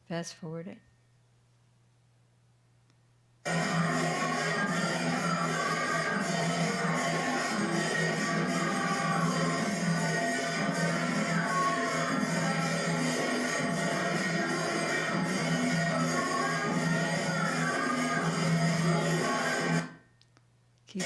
Fast forward it. Keep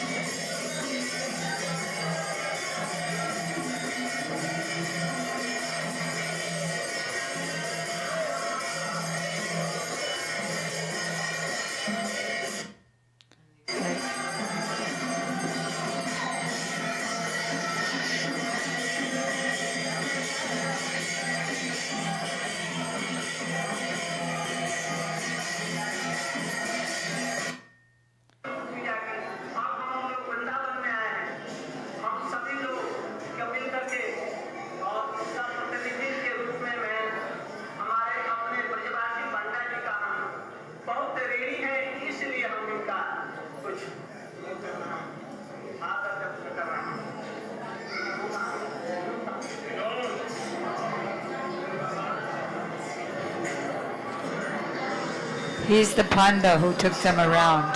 He's the panda who took them around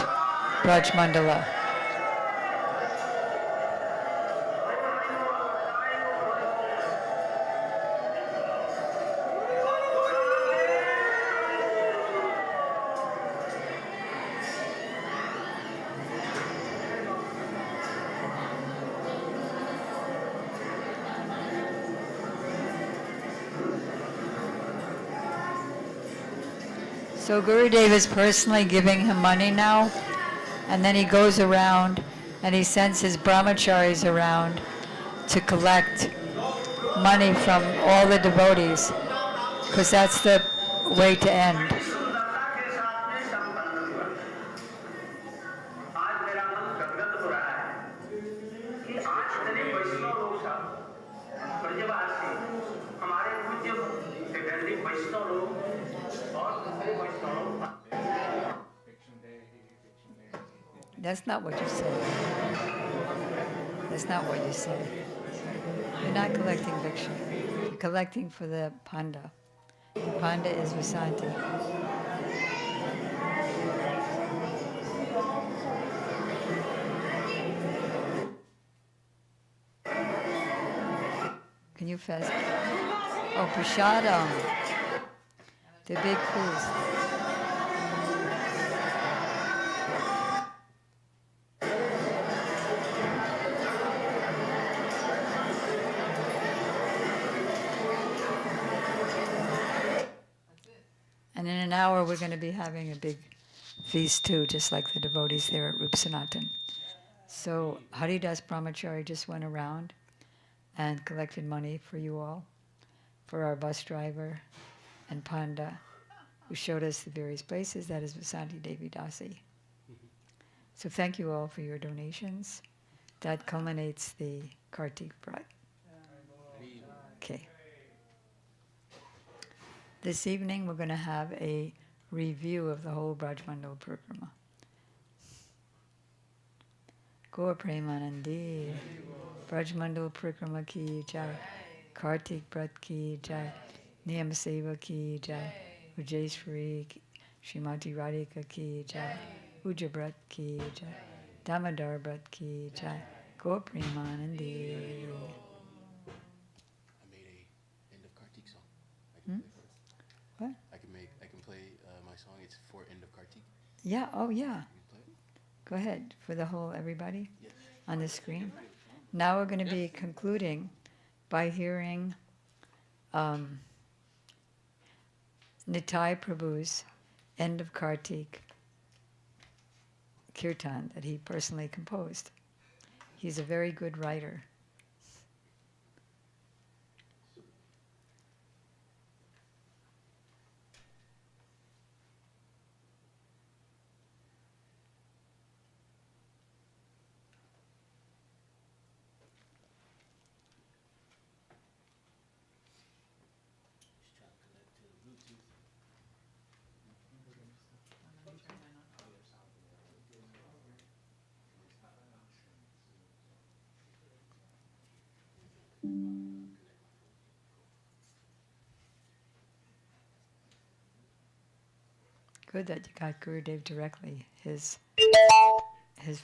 Braj Mandala. So Gurudev is personally giving him money now, and then he goes around and he sends his brahmacharis around to collect money from all the devotees, because that's the way to end. That's not what you said. That's not what you said. You're not collecting Bhiksha. You're collecting for the panda. The panda is Vasanti. Can you fast? Oh, prashadam. The big feast. And in an hour, we're going to be having a big feast too, just like the devotees there at Rup Sanatan. So Haridas Brahmachari just went around and collected money for you all, for our bus driver and Panda, who showed us the various places. That is Vasanti Devi Dasi. So thank you all for your donations. That culminates the Kartik Vrat. Okay. This evening we're going to have a review of the whole Brajmandal Parikrama. Gaur Premanandi, Brajmandal Parikrama ki jai, Kartik Vrat ki jai, Niyam Seva ki jai, Ujjeshwari Srimati Radhika ki jai, Ujja Vrat ki jai, Damodar Vrat ki jai, Gaur Premanandi. I made a end of Kartik song. I can play for it. What? I can play my song. It's for end of Kartik. Yeah, oh yeah. You can play it? Go ahead, for the whole everybody Yes. on the screen. Now we're going to be concluding by hearing Nitai Prabhu's End of Kartik Kirtan that he personally composed. He's a very good writer. Good that you got Gurudev directly, his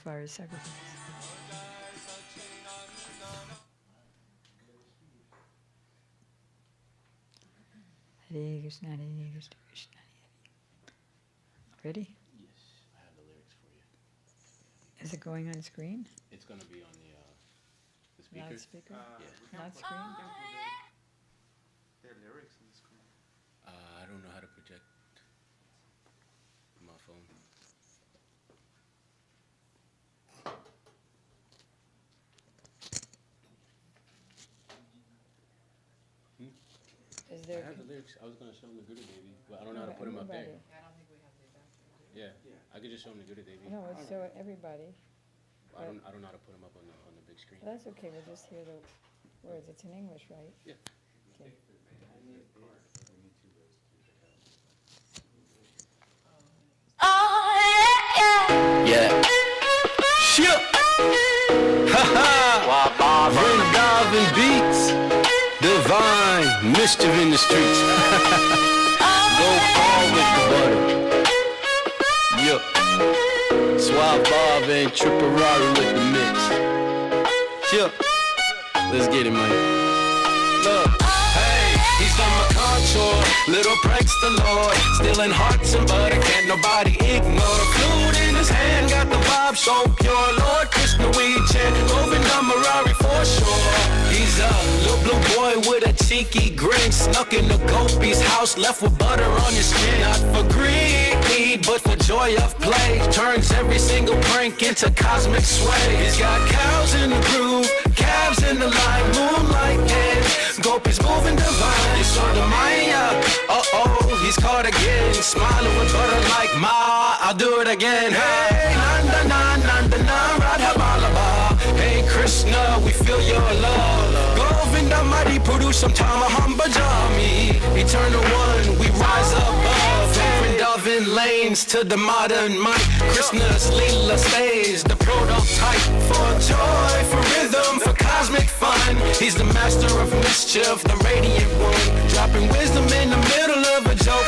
fire sacrifice. Hare Krishna, Hare Krishna, Krishna Hare. Ready? Yes, I have the lyrics for you. Is it going on screen? It's gonna be on the speaker. Loudspeaker? Yeah. Not screen? There are lyrics on the screen. I don't know how to project my phone. Is I there? have the lyrics. I was gonna show them the Guru Devi, but I don't know how to put them up there. Yeah, I could just show them the Guru Devi. No, it's so everybody. I don't know how to put them up on the big screen. That's okay, we'll just hear the words. It's in English, right? Yeah. Okay. Yeah. Shit. Ha Vrindavan beats. Divine mischief in the streets. Go far with the butter. Yup. Suave and Tripperari with the mix. Yup. Let's get it, man. Look. Hey, he's done my contour. Little pranks the Lord. Stealing hearts and butter. Can't nobody ignore the flute in his hand. Got the vibe so pure. Lord Krishna, we chant. Govinda Murari for sure. He's a little blue boy with a cheeky grin. Snuck in the Gopi's house. Left with butter on your skin. Not for greed, but for joy of play. Turns every single prank into cosmic sway. He's got cows in the groove. Calves in the line. Moonlight hands. Gopi's moving divine. You saw the Maya. Uh-oh, he's caught again. Smiling with butter like Ma. I'll do it again. Hey, Nanda, Nanda, Radha Balaba. Hey, Krishna, we feel your love. Govinda Madi Purusham Tamaham Bajami. Eternal one, we rise above. From Vrindavan lanes to the modern mic. Krishna's Leela stage, the prototype. For joy, for rhythm, for cosmic fun. He's the master of mischief, the radiant one. Dropping wisdom in the middle of a joke.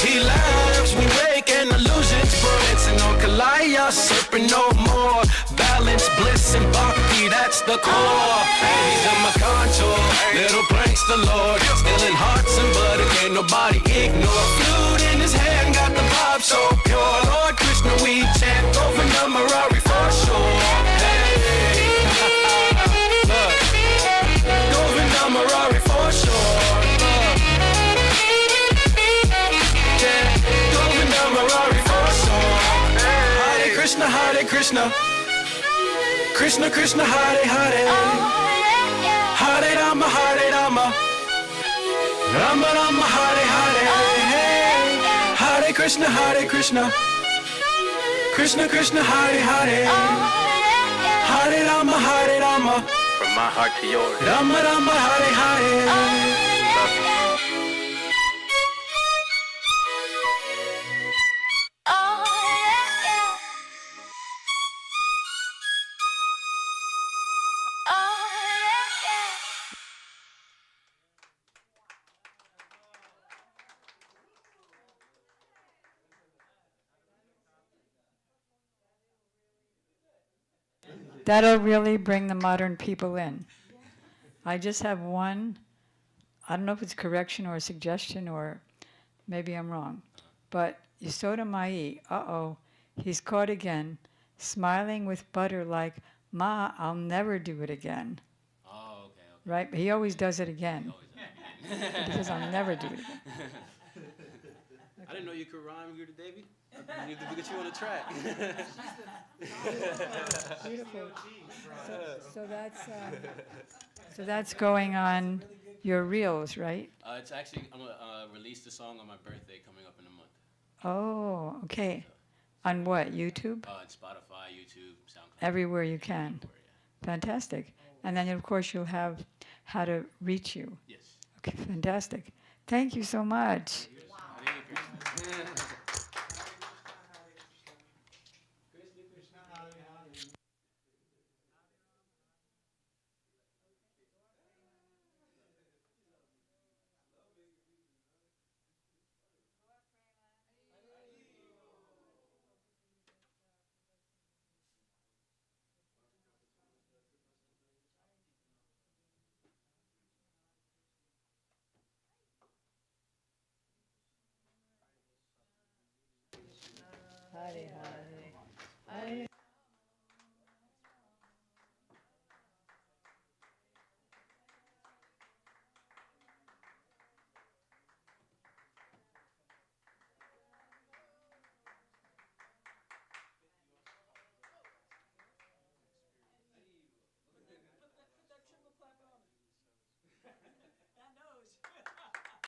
He laughs, we wake and illusions burn. Dancing on Kalaya, sipping no more. Balance, bliss, and bhakti, that's the core. He's a Makantor, little pranks the Lord. Stealing hearts and butter, can't nobody ignore. Flute in his hand, got the vibe so pure. Lord Krishna, we chant, Govinda Murari for sure. Hey, look, Govinda Murari for sure. Govinda Murari for sure. Hare Krishna, Hare Krishna. Krishna Krishna, Hare Hare. Hare Rama, Hare Rama, Rama Rama, Hare Hare, Hare Krishna, Hare Krishna, Krishna Krishna, Hare Hare, Hare Rama, Hare Rama, from my heart to yours, Rama Rama, Hare Hare. That'll really bring the modern people in. I just have one, I don't know if it's correction or a suggestion or maybe I'm wrong, but Yasoda Mai, he's caught again, smiling with butter like, Ma, I'll never do it again. Oh, okay. Right? But he always does it again. Because I'll never do it again. I didn't know you could rhyme, Guru Devi. I need to get you on the track. Beautiful. So that's going on your reels, right? It's actually, I'm going to release the song on my birthday coming up in a month. Oh, okay. On what, YouTube? Spotify, YouTube, SoundCloud. Everywhere you can. Fantastic. And then, of course, you'll have how to reach you. Yes. Okay, fantastic. Thank you so much. Hare Hare.